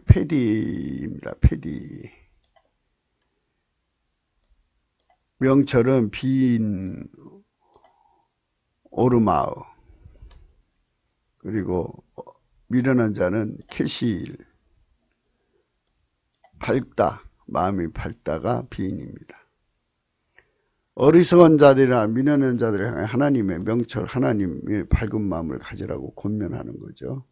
패디입니다. 패디. 명철은 비인 오르마우. 그리고 미련한 자는 캐실. 밝다. 마음이 밝다가 비인입니다. 어리석은 자들이나 미련한 자들을 향해 하나님의 명철, 하나님의 밝은 마음을 가지라고 권면하는 거죠.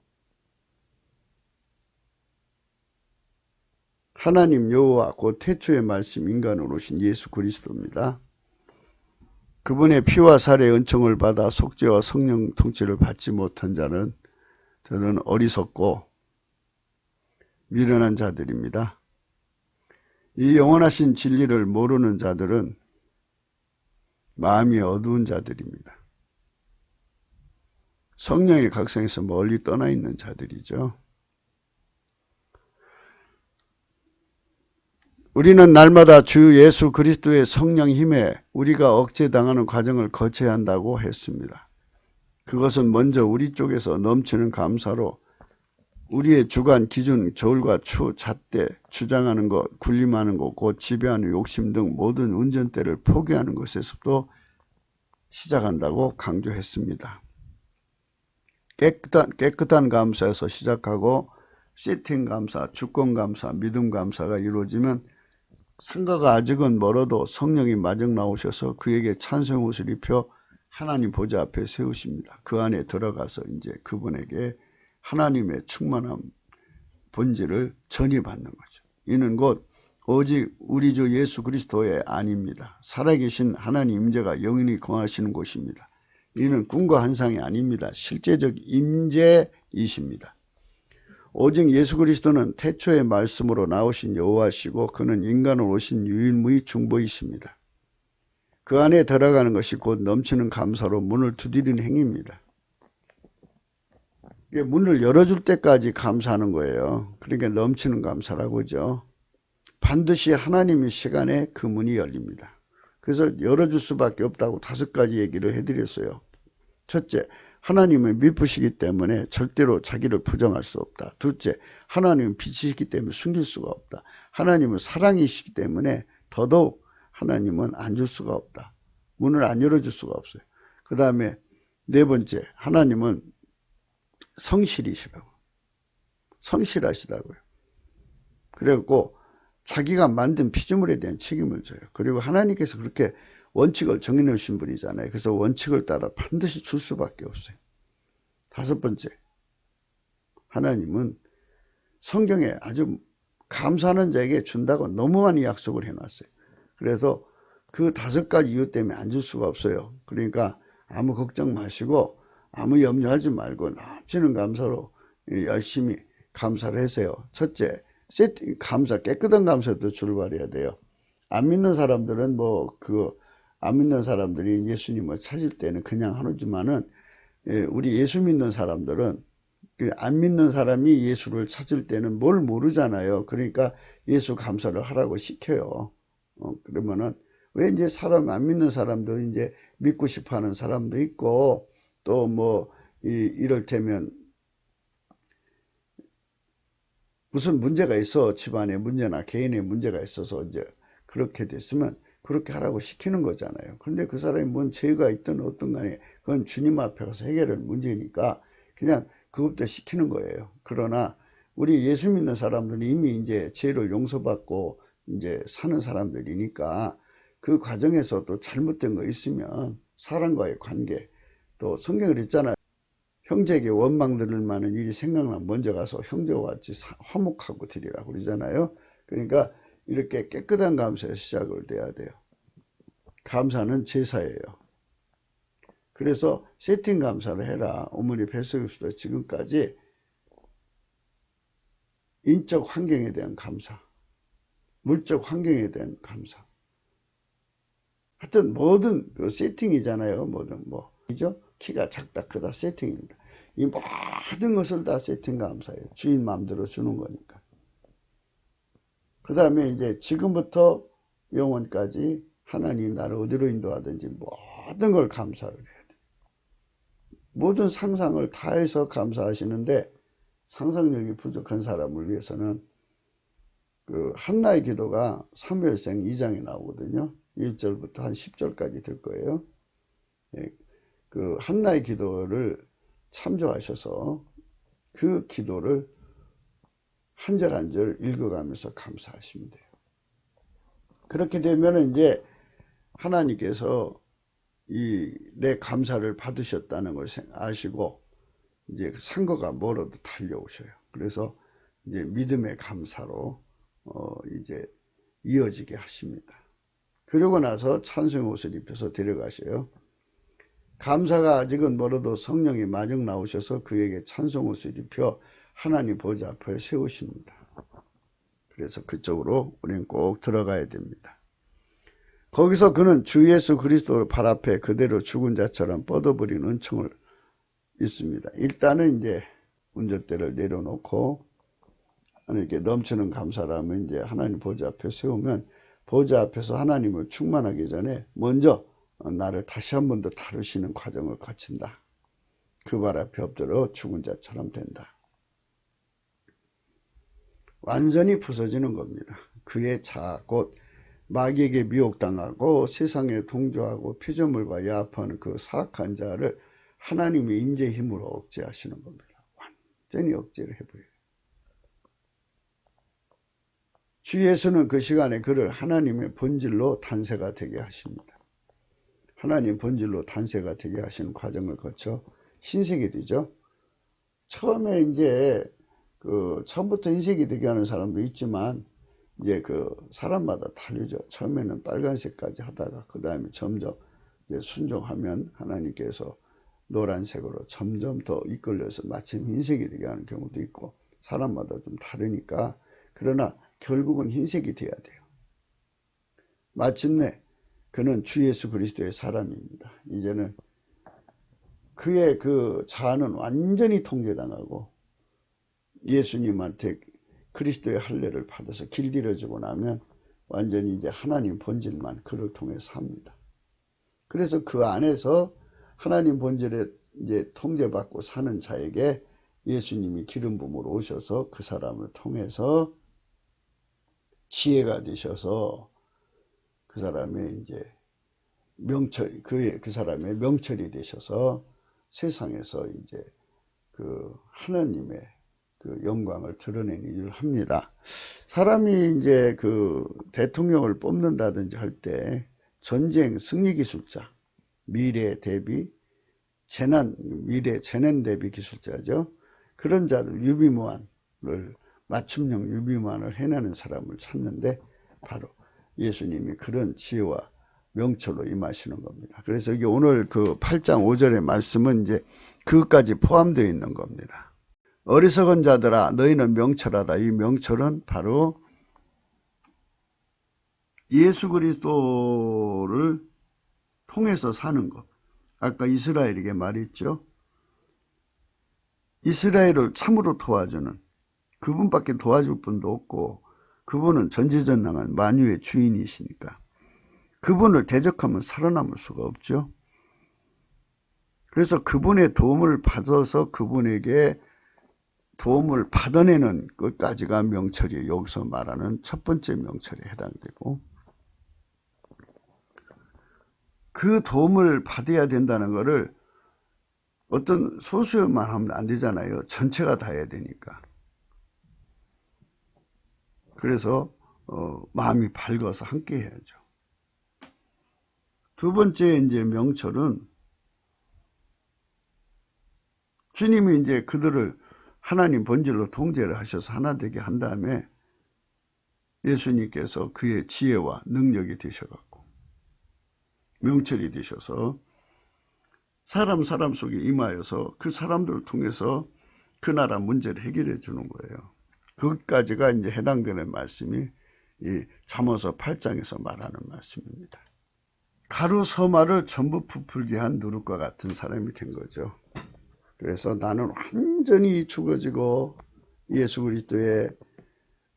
하나님 여호와 곧 태초의 말씀 인간으로 오신 예수 그리스도입니다. 그분의 피와 살의 은총을 받아 속죄와 성령 통치를 받지 못한 자는 저는 어리석고 미련한 자들입니다. 이 영원하신 진리를 모르는 자들은 마음이 어두운 자들입니다. 성령의 각성에서 멀리 떠나 있는 자들이죠. 우리는 날마다 주 예수 그리스도의 성령 힘에 우리가 억제당하는 과정을 거쳐야 한다고 했습니다. 그것은 먼저 우리 쪽에서 넘치는 감사로 우리의 주관, 기준, 저울과 추, 잣대, 주장하는 것, 군림하는 것, 곧 지배하는 욕심 등 모든 운전대를 포기하는 것에서부터 시작한다고 강조했습니다. 깨끗한 감사에서 시작하고 시팅 감사, 주권 감사, 믿음 감사가 이루어지면 상가가 아직은 멀어도 성령이 마중 나오셔서 그에게 찬송 옷을 입혀 하나님 보좌 앞에 세우십니다. 그 안에 들어가서 이제 그분에게 하나님의 충만한 본질을 전이받는 거죠. 이는 곧 오직 우리 주 예수 그리스도의 아닙니다. 살아계신 하나님 임재가 영원히 거하시는 곳입니다. 이는 꿈과 환상이 아닙니다. 실제적 임재이십니다. 오직 예수 그리스도는 태초의 말씀으로 나오신 여호와시고 그는 인간으로 오신 유일무이 중보이십니다. 그 안에 들어가는 것이 곧 넘치는 감사로 문을 두드리는 행위입니다. 문을 열어줄 때까지 감사하는 거예요. 그러니까 넘치는 감사라고 하죠. 반드시 하나님의 시간에 그 문이 열립니다. 그래서 열어줄 수밖에 없다고 5가지 얘기를 해드렸어요. 첫째, 하나님은 미쁘시기 때문에 절대로 자기를 부정할 수 없다. 둘째, 하나님은 빛이시기 때문에 숨길 수가 없다. 하나님은 사랑이시기 때문에 더더욱 하나님은 안 줄 수가 없다. 문을 안 열어줄 수가 없어요. 그 다음에 네 번째, 하나님은 성실이시라고. 성실하시다고요. 그래갖고 자기가 만든 피조물에 대한 책임을 져요. 그리고 하나님께서 그렇게 원칙을 정해놓으신 분이잖아요. 그래서 원칙을 따라 반드시 줄 수밖에 없어요. 5번째, 하나님은 성경에 아주 감사하는 자에게 준다고 너무 많이 약속을 해놨어요. 그래서 그 5가지 이유 때문에 안 줄 수가 없어요. 그러니까 아무 걱정 마시고 아무 염려하지 말고 넘치는 감사로 열심히 감사를 하세요. 첫째, 감사, 깨끗한 감사도 출발해야 돼요. 안 믿는 사람들은 안 믿는 사람들이 예수님을 찾을 때는 그냥 하지만은 우리 예수 믿는 사람들은 안 믿는 사람이 예수를 찾을 때는 뭘 모르잖아요. 그러니까 예수 감사를 하라고 시켜요. 그러면은 왜 이제 안 믿는 사람도 이제 믿고 싶어 하는 사람도 있고 또 이럴테면 무슨 문제가 있어 집안에 문제나 개인의 문제가 있어서 이제 그렇게 됐으면 그렇게 하라고 시키는 거잖아요. 그런데 그 사람이 뭔 죄가 있든 어떤 간에 그건 주님 앞에 가서 해결할 문제니까 그냥 그것부터 시키는 거예요. 그러나 우리 예수 믿는 사람들은 이미 이제 죄를 용서받고 이제 사는 사람들이니까 그 과정에서 또 잘못된 거 있으면 사람과의 관계, 또 성경을 읽잖아요. 형제에게 원망 들을 만한 일이 생각나면 먼저 가서 형제와 같이 화목하고 드리라고 그러잖아요. 그러니까 이렇게 깨끗한 감사에서 시작을 돼야 돼요. 감사는 제사예요. 그래서 세팅 감사를 해라. 어머니 뱃속에서부터 지금까지 인적 환경에 대한 감사, 물적 환경에 대한 감사. 하여튼 모든 그 세팅이잖아요. 그죠? 키가 작다 크다 세팅입니다. 이 모든 것을 다 세팅 감사예요. 주인 마음대로 주는 거니까. 그 다음에 이제 지금부터 영원까지 하나님 나를 어디로 인도하든지 모든 걸 감사를 해야 돼. 모든 상상을 다해서 감사하시는데 상상력이 부족한 사람을 위해서는 그 한나의 기도가 사무엘상 2장에 나오거든요. 1절부터 한 10절까지 될 거예요. 그 한나의 기도를 참조하셔서 그 기도를 한 절 한 절 읽어가면서 감사하시면 돼요. 그렇게 되면 이제 하나님께서 내 감사를 받으셨다는 걸 아시고 이제 상거가 멀어도 달려오셔요. 그래서 이제 믿음의 감사로 이제 이어지게 하십니다. 그러고 나서 찬송의 옷을 입혀서 데려가셔요. 감사가 아직은 멀어도 성령이 마저 나오셔서 그에게 찬송 옷을 입혀 하나님 보좌 앞에 세우십니다. 그래서 그쪽으로 우리는 꼭 들어가야 됩니다. 거기서 그는 주 예수 그리스도를 발 앞에 그대로 죽은 자처럼 뻗어버린 은총을 있습니다. 일단은 이제 운전대를 내려놓고 이렇게 넘치는 감사를 하면 이제 하나님 보좌 앞에 세우면 보좌 앞에서 하나님을 충만하기 전에 먼저 나를 다시 한 번 더 다루시는 과정을 거친다. 그 발 앞에 엎드려 죽은 자처럼 된다. 완전히 부서지는 겁니다. 그의 자 곧 마귀에게 미혹당하고 세상에 동조하고 피조물과 야합하는 그 사악한 자를 하나님의 임재의 힘으로 억제하시는 겁니다. 완전히 억제를 해버려요. 주 예수는 그 시간에 그를 하나님의 본질로 단세가 되게 하십니다. 하나님 본질로 단세가 되게 하시는 과정을 거쳐 흰색이 되죠. 처음에 이제 처음부터 흰색이 되게 하는 사람도 있지만 이제 사람마다 다르죠. 처음에는 빨간색까지 하다가 그 다음에 점점 이제 순종하면 하나님께서 노란색으로 점점 더 이끌려서 마침 흰색이 되게 하는 경우도 있고 사람마다 좀 다르니까 그러나 결국은 흰색이 돼야 돼요. 마침내 그는 주 예수 그리스도의 사람입니다. 이제는 그의 그 자아는 완전히 통제당하고 예수님한테 그리스도의 할례를 받아서 길들여지고 나면 완전히 이제 하나님 본질만 그를 통해서 합니다. 그래서 그 안에서 하나님 본질에 이제 통제받고 사는 자에게 예수님이 기름 부음으로 오셔서 그 사람을 통해서 지혜가 되셔서 그 사람의 이제 명철이 그 사람의 명철이 되셔서 세상에서 이제 그 하나님의 그 영광을 드러내는 일을 합니다. 사람이 이제 그 대통령을 뽑는다든지 할 때 전쟁 승리 기술자, 미래 대비 미래 재난 대비 기술자죠. 그런 자들 유비무환을 맞춤형 유비무환을 해내는 사람을 찾는데 바로 예수님이 그런 지혜와 명철로 임하시는 겁니다. 그래서 이게 오늘 그 8장 5절의 말씀은 이제 그것까지 포함되어 있는 겁니다. 어리석은 자들아 너희는 명철하다. 이 명철은 바로 예수 그리스도를 통해서 사는 것. 아까 이스라엘에게 말했죠. 이스라엘을 참으로 도와주는 그분밖에 도와줄 분도 없고 그분은 전지전능한 만유의 주인이시니까 그분을 대적하면 살아남을 수가 없죠. 그래서 그분의 도움을 받아서 그분에게 도움을 받아내는 것까지가 명철이 여기서 말하는 첫 번째 명철에 해당되고 그 도움을 받아야 된다는 것을 어떤 소수만 하면 안 되잖아요. 전체가 다 해야 되니까. 그래서 마음이 밝아서 함께 해야죠. 두 번째 이제 명철은 주님이 이제 그들을 하나님 본질로 통제를 하셔서 하나 되게 한 다음에 예수님께서 그의 지혜와 능력이 되셔갖고 명철이 되셔서 사람 속에 임하여서 그 사람들을 통해서 그 나라 문제를 해결해 주는 거예요. 그것까지가 이제 해당되는 말씀이 이 잠언서 8장에서 말하는 말씀입니다. 가루 서마를 전부 부풀게 한 누룩과 같은 사람이 된 거죠. 그래서 나는 완전히 죽어지고 예수 그리스도의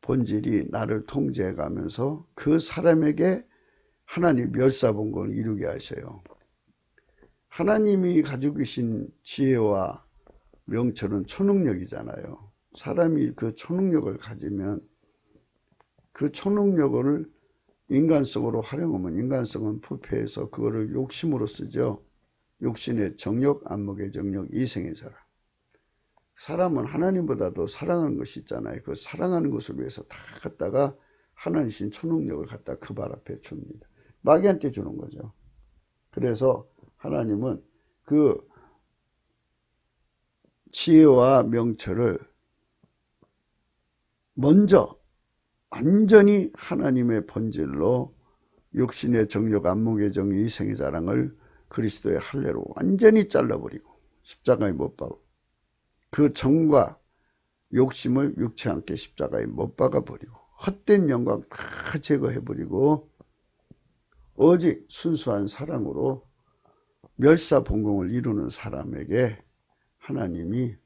본질이 나를 통제해 가면서 그 사람에게 하나님 멸사본권을 이루게 하셔요. 하나님이 가지고 계신 지혜와 명철은 초능력이잖아요. 사람이 그 초능력을 가지면 그 초능력을 인간성으로 활용하면 인간성은 부패해서 그거를 욕심으로 쓰죠. 욕심의 정욕, 안목의 정욕, 이생의 자라. 사람은 하나님보다도 사랑하는 것이 있잖아요. 그 사랑하는 것을 위해서 다 갖다가 하나님신 초능력을 갖다 그 발 앞에 줍니다. 마귀한테 주는 거죠. 그래서 하나님은 그 지혜와 명철을 먼저 완전히 하나님의 본질로 육신의 정욕, 안목의 정의, 이생의 자랑을 그리스도의 할례로 완전히 잘라버리고 십자가에 못 박고 그 정과 욕심을 육체 함께 십자가에 못 박아버리고 헛된 영광 다 제거해버리고 오직 순수한 사랑으로 멸사봉공을 이루는 사람에게 하나님이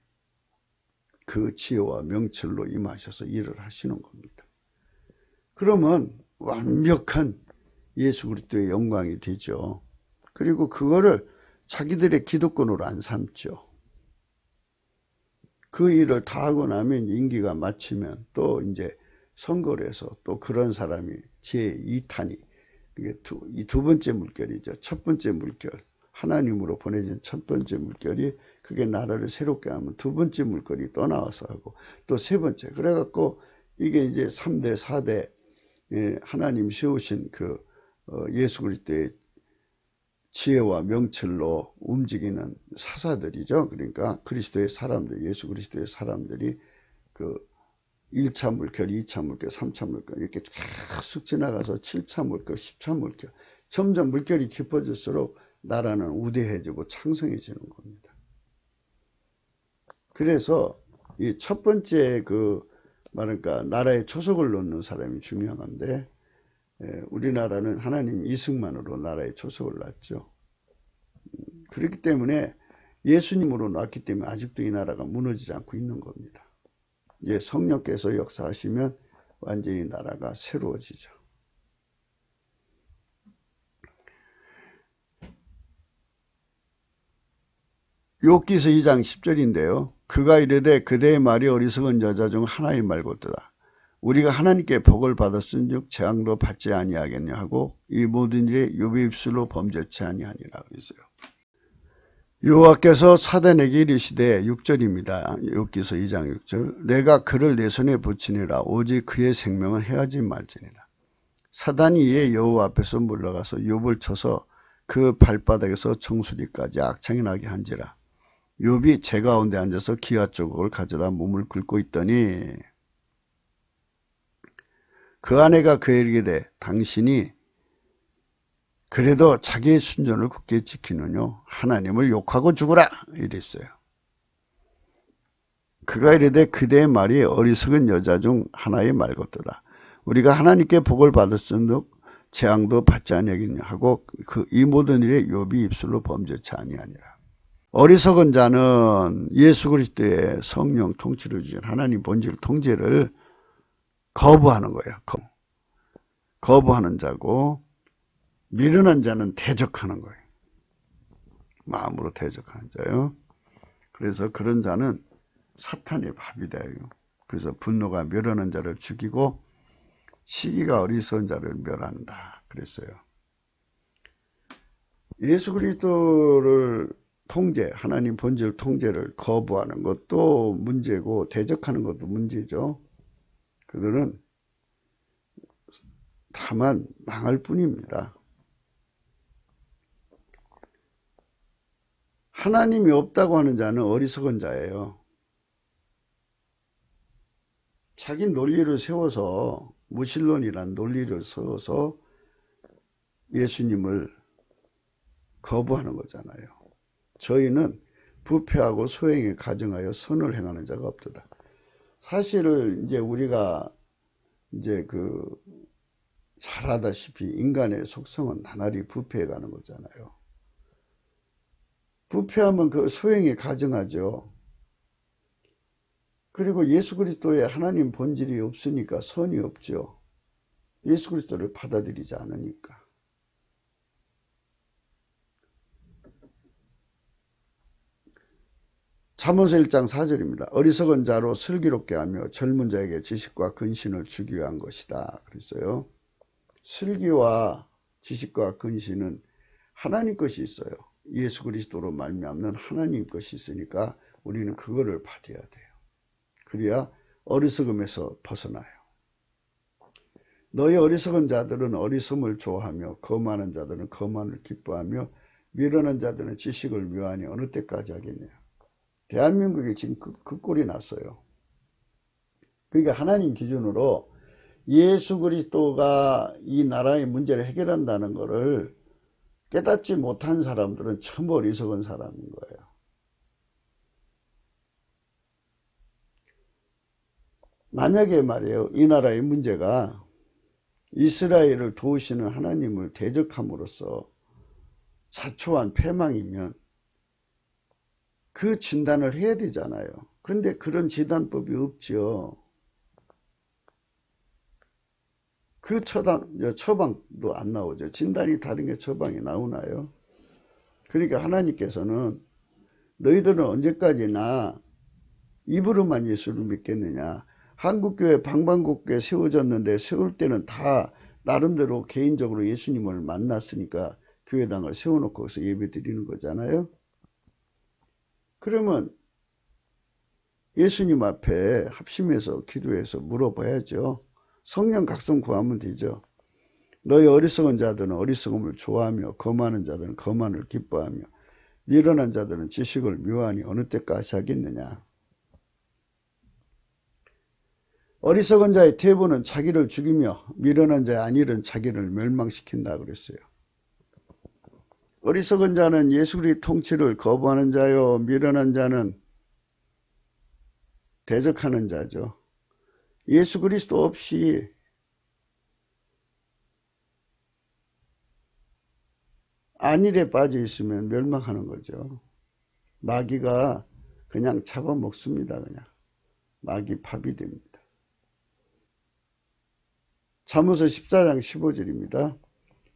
그 지혜와 명철로 임하셔서 일을 하시는 겁니다. 그러면 완벽한 예수 그리스도의 영광이 되죠. 그리고 그거를 자기들의 기득권으로 안 삼죠. 그 일을 다 하고 나면 임기가 마치면 또 이제 선거를 해서 또 그런 사람이 제2탄이 이 두 번째 물결이죠. 첫 번째 물결 하나님으로 보내진 첫 번째 물결이 그게 나라를 새롭게 하면 두 번째 물결이 또 나와서 하고 또 세 번째 그래갖고 이게 이제 3대 4대 하나님 세우신 그 예수 그리스도의 지혜와 명철로 움직이는 사사들이죠. 그러니까 그리스도의 사람들, 예수 그리스도의 사람들이 그 1차 물결, 2차 물결, 3차 물결 이렇게 계속 지나가서 7차 물결, 10차 물결 점점 물결이 깊어질수록 나라는 우대해지고 창성해지는 겁니다. 그래서 이 첫 번째 말하니까 나라에 초석을 놓는 사람이 중요한데 우리나라는 하나님 이승만으로 나라에 초석을 놨죠. 그렇기 때문에 예수님으로 놨기 때문에 아직도 이 나라가 무너지지 않고 있는 겁니다. 예, 성령께서 역사하시면 완전히 나라가 새로워지죠. 욥기서 2장 10절인데요. 그가 이르되 그대의 말이 어리석은 여자 중 하나의 말고도다. 우리가 하나님께 복을 받았은즉 재앙도 받지 아니하겠냐 하고 이 모든 일에 욥의 입술로 범죄치 아니하니라 그랬어요. 여호와께서 사단에게 이르시되 6절입니다. 욥기서 2장 6절 내가 그를 내 손에 붙이니라 오직 그의 생명은 헤아지 말지니라. 사단이 이에 여호와 앞에서 물러가서 욥을 쳐서 그 발바닥에서 정수리까지 악창이 나게 한지라. 욥이 재 가운데 앉아서 기아 조각을 가져다 몸을 긁고 있더니 그 아내가 그에게 이르되 당신이 그래도 자기의 순전을 굳게 지키느뇨 하나님을 욕하고 죽으라 이랬어요. 그가 이르되 그대의 말이 어리석은 여자 중 하나의 말 같도다. 우리가 하나님께 복을 받았은즉 재앙도 받지 아니하겠냐 하고 이 모든 일에 욥이 입술로 범죄치 아니하니라. 어리석은 자는 예수 그리스도의 성령 통치를 주신 하나님 본질 통제를 거부하는 거예요. 거부하는 자고 미련한 자는 대적하는 거예요. 마음으로 대적하는 자요. 그래서 그런 자는 사탄의 밥이 돼요. 그래서 분노가 멸하는 자를 죽이고 시기가 어리석은 자를 멸한다. 그랬어요. 예수 그리스도를 통제, 하나님 본질 통제를 거부하는 것도 문제고 대적하는 것도 문제죠. 그들은 다만 망할 뿐입니다. 하나님이 없다고 하는 자는 어리석은 자예요. 자기 논리를 세워서 무신론이란 논리를 세워서 예수님을 거부하는 거잖아요. 저희는 부패하고 소행에 가증하여 선을 행하는 자가 없도다. 사실 이제 우리가 이제 잘 알다시피 인간의 속성은 나날이 부패해 가는 거잖아요. 부패하면 그 소행에 가증하죠. 그리고 예수 그리스도의 하나님 본질이 없으니까 선이 없죠. 예수 그리스도를 받아들이지 않으니까. 잠언서 1장 4절입니다. 어리석은 자로 슬기롭게 하며 젊은 자에게 지식과 근신을 주기 위한 것이다. 그랬어요. 슬기와 지식과 근신은 하나님 것이 있어요. 예수 그리스도로 말미암는 하나님 것이 있으니까 우리는 그거를 받아야 돼요. 그래야 어리석음에서 벗어나요. 너희 어리석은 자들은 어리석음을 좋아하며 거만한 자들은 거만을 기뻐하며 미련한 자들은 지식을 묘하니 어느 때까지 하겠냐. 대한민국이 지금 그 꼴이 났어요. 그러니까 하나님 기준으로 예수 그리스도가 이 나라의 문제를 해결한다는 것을 깨닫지 못한 사람들은 참 어리석은 사람인 거예요. 만약에 말이에요, 이 나라의 문제가 이스라엘을 도우시는 하나님을 대적함으로써 자초한 패망이면 그 진단을 해야 되잖아요. 근데 그런 진단법이 없죠. 그 처방도 안 나오죠. 진단이 다른 게 처방이 나오나요? 그러니까 하나님께서는 너희들은 언제까지나 입으로만 예수를 믿겠느냐. 한국교회 방방곡곡에 세워졌는데 세울 때는 다 나름대로 개인적으로 예수님을 만났으니까 교회당을 세워놓고 거기서 예배 드리는 거잖아요. 그러면 예수님 앞에 합심해서 기도해서 물어봐야죠. 성령 각성 구하면 되죠. 너희 어리석은 자들은 어리석음을 좋아하며 거만한 자들은 거만을 기뻐하며 미련한 자들은 지식을 묘하니 어느 때까지 하겠느냐. 어리석은 자의 태부는 자기를 죽이며 미련한 자의 안일은 자기를 멸망시킨다 그랬어요. 어리석은 자는 예수 그리스도의 통치를 거부하는 자요, 미련한 자는 대적하는 자죠. 예수 그리스도 없이 안일에 빠져 있으면 멸망하는 거죠. 마귀가 그냥 잡아먹습니다. 그냥 마귀 밥이 됩니다. 잠언서 14장 15절입니다.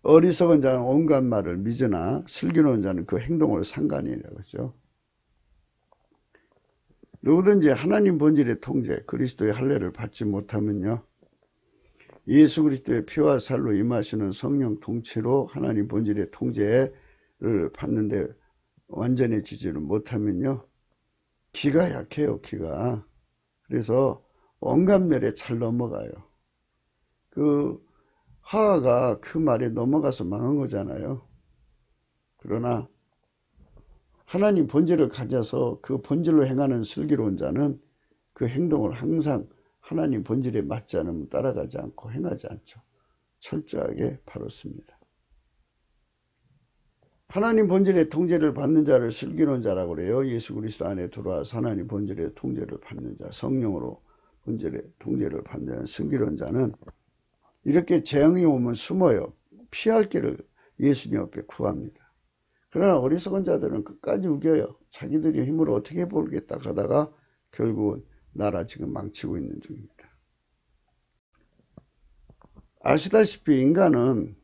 어리석은 자는 온갖 말을 믿으나 슬기로운 자는 그 행동을 상관이라고 하죠. 누구든지 하나님 본질의 통제, 그리스도의 할례를 받지 못하면요, 예수 그리스도의 피와 살로 임하시는 성령 통치로 하나님 본질의 통제를 받는데 완전해지지를 못하면요, 기가 약해요. 기가. 그래서 온갖 멸에 잘 넘어가요. 그 하와가 그 말에 넘어가서 망한 거잖아요. 그러나 하나님 본질을 가져서 그 본질로 행하는 슬기로운 자는 그 행동을 항상 하나님 본질에 맞지 않으면 따라가지 않고 행하지 않죠. 철저하게 바롭습니다. 하나님 본질의 통제를 받는 자를 슬기로운 자라고 그래요. 예수 그리스도 안에 들어와서 하나님 본질의 통제를 받는 자, 성령으로 본질의 통제를 받는 자는 슬기로운 자는 이렇게 재앙이 오면 숨어요. 피할 길을 예수님 앞에 구합니다. 그러나 어리석은 자들은 끝까지 우겨요. 자기들이 힘으로 어떻게 해보겠다 하다가 결국은 나라 지금 망치고 있는 중입니다. 아시다시피 인간은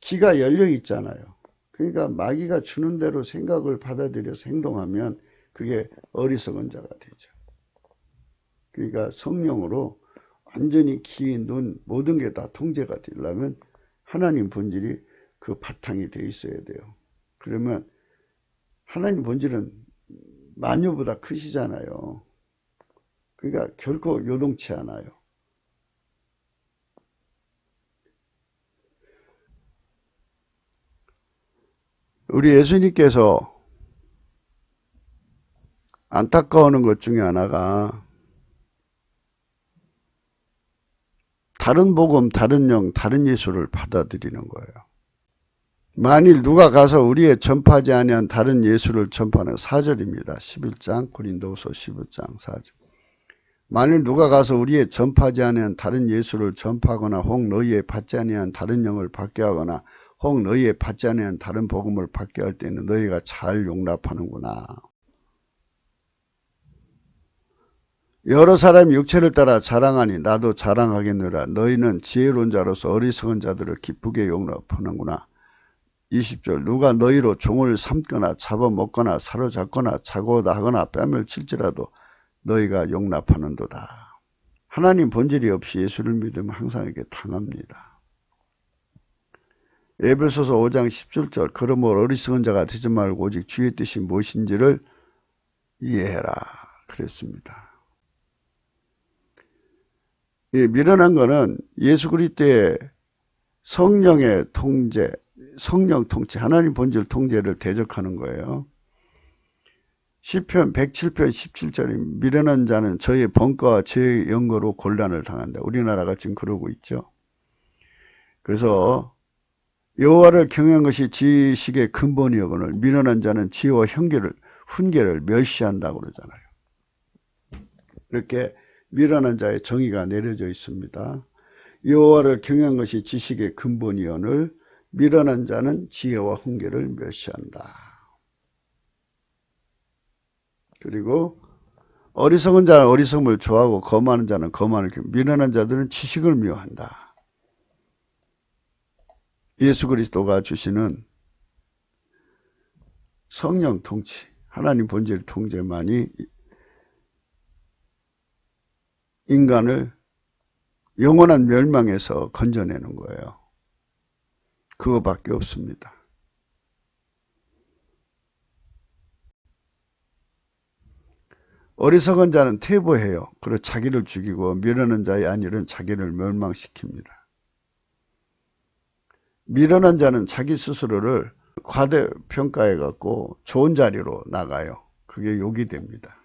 기가 열려 있잖아요. 그러니까 마귀가 주는 대로 생각을 받아들여서 행동하면 그게 어리석은 자가 되죠. 그러니까 성령으로 완전히 기, 눈, 모든 게 다 통제가 되려면 하나님 본질이 그 바탕이 돼 있어야 돼요. 그러면 하나님 본질은 마녀보다 크시잖아요. 그러니까 결코 요동치 않아요. 우리 예수님께서 안타까워하는 것 중에 하나가 다른 복음, 다른 영, 다른 예수를 받아들이는 거예요. 만일 누가 가서 우리의 전파하지 아니한 다른 예수를 전파하는 4절입니다. 11장 고린도후서 11장 4절. 만일 누가 가서 우리의 전파하지 아니한 다른 예수를 전파하거나 혹 너희의 받지 아니한 다른 영을 받게 하거나 혹 너희의 받지 아니한 다른 복음을 받게 할 때는 너희가 잘 용납하는구나. 여러 사람이 육체를 따라 자랑하니 나도 자랑하겠노라. 너희는 지혜로운 자로서 어리석은 자들을 기쁘게 용납하는구나. 20절 누가 너희로 종을 삼거나 잡아먹거나 사로잡거나 자고다 하거나 뺨을 칠지라도 너희가 용납하는도다. 하나님 본질이 없이 예수를 믿으면 항상 이렇게 당합니다. 에베소서 5장 17절 그러므로 어리석은 자가 되지 말고 오직 주의 뜻이 무엇인지를 이해해라 그랬습니다. 이 미련한 거는 예수 그리스도의 성령의 통제, 성령 통치, 하나님 본질 통제를 대적하는 거예요. 시편 107편 17절에 미련한 자는 저의 번거와 저의 연거로 곤란을 당한다. 우리나라가 지금 그러고 있죠. 그래서 여호와를 경외한 것이 지식의 근본이거늘 미련한 자는 지혜와 훈계를 멸시한다고 그러잖아요. 이렇게 미련한 자의 정의가 내려져 있습니다. 여호와를 경외한 것이 지식의 근본이거늘 미련한 자는 지혜와 훈계를 멸시한다. 그리고 어리석은 자는 어리석음을 좋아하고 거만한 자는 거만을 미련한 자들은 지식을 미워한다. 예수 그리스도가 주시는 성령 통치, 하나님 본질 통제만이 인간을 영원한 멸망에서 건져내는 거예요. 그거밖에 없습니다. 어리석은 자는 퇴보해요. 그리고 자기를 죽이고 미련한 자의 안일은 자기를 멸망시킵니다. 미련한 자는 자기 스스로를 과대평가해 갖고 좋은 자리로 나가요. 그게 욕이 됩니다.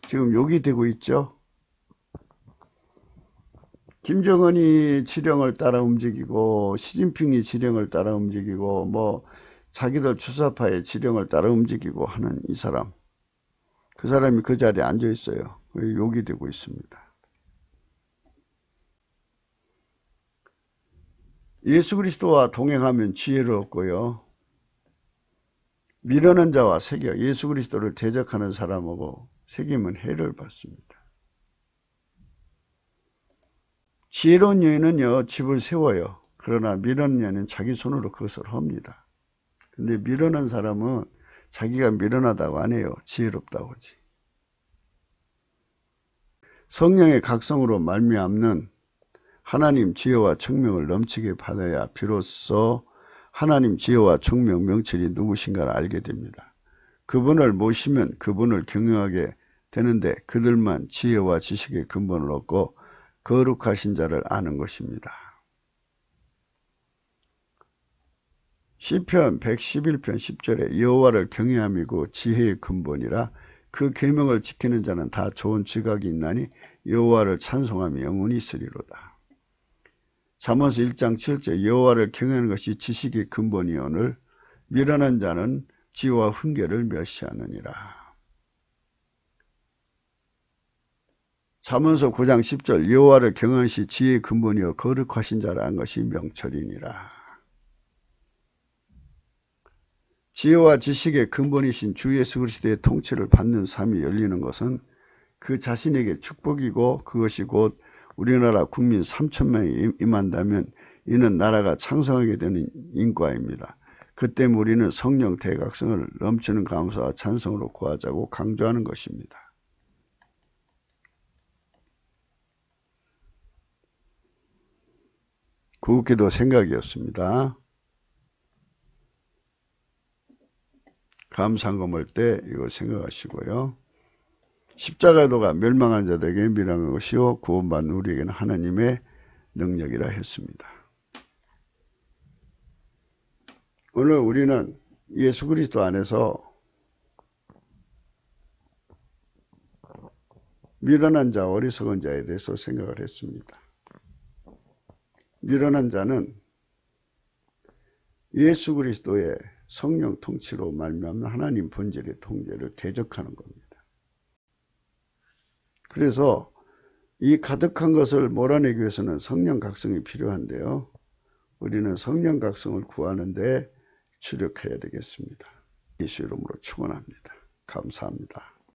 지금 욕이 되고 있죠. 김정은이 지령을 따라 움직이고 시진핑이 지령을 따라 움직이고 뭐 자기들 주사파의 지령을 따라 움직이고 하는 이 사람, 그 사람이 그 자리에 앉아 있어요. 욕이 되고 있습니다. 예수 그리스도와 동행하면 지혜를 얻고요. 미련한 자와 새겨 예수 그리스도를 대적하는 사람하고 새기면 해를 받습니다. 지혜로운 여인은요, 집을 세워요. 그러나 미련한 여인은 자기 손으로 그것을 합니다. 근데 미련한 사람은 자기가 미련하다고 안 해요. 지혜롭다고 하지. 성령의 각성으로 말미암는 하나님 지혜와 청명을 넘치게 받아야 비로소 하나님 지혜와 청명 명철이 누구신가를 알게 됩니다. 그분을 모시면 그분을 경영하게 되는데 그들만 지혜와 지식의 근본을 얻고 거룩하신 자를 아는 것입니다. 시편 111편 10절에 여호와를 경외함이고 지혜의 근본이라 그 계명을 지키는 자는 다 좋은 지각이 있나니 여호와를 찬송하며 영원히 있으리로다. 잠언서 1장 7절 여호와를 경외하는 것이 지식의 근본이오늘 미련한 자는 지혜와 훈계를 멸시하느니라. 잠언서 9장 10절 여호와를 경외하는 것이 지혜의 근본이요 거룩하신 자라 한 것이 명철이니라. 지혜와 지식의 근본이신 주 예수 그리스도의 통치를 받는 삶이 열리는 것은 그 자신에게 축복이고 그것이 곧 우리나라 국민 3천명이 임한다면 이는 나라가 창성하게 되는 인과입니다. 그때 우리는 성령 대각성을 넘치는 감사와 찬송으로 구하자고 강조하는 것입니다. 구기도 생각이었습니다. 감상검을 때 이걸 생각하시고요. 십자가도가 멸망한 자들에게 미련한 것이요 구원받는 우리에게는 하나님의 능력이라 했습니다. 오늘 우리는 예수 그리스도 안에서 미련한 자, 어리석은 자에 대해서 생각을 했습니다. 미련한 자는 예수 그리스도의 성령 통치로 말미암는 하나님 본질의 통제를 대적하는 겁니다. 그래서 이 가득한 것을 몰아내기 위해서는 성령 각성이 필요한데요. 우리는 성령 각성을 구하는데 주력해야 되겠습니다. 예수 이름으로 축원합니다. 감사합니다.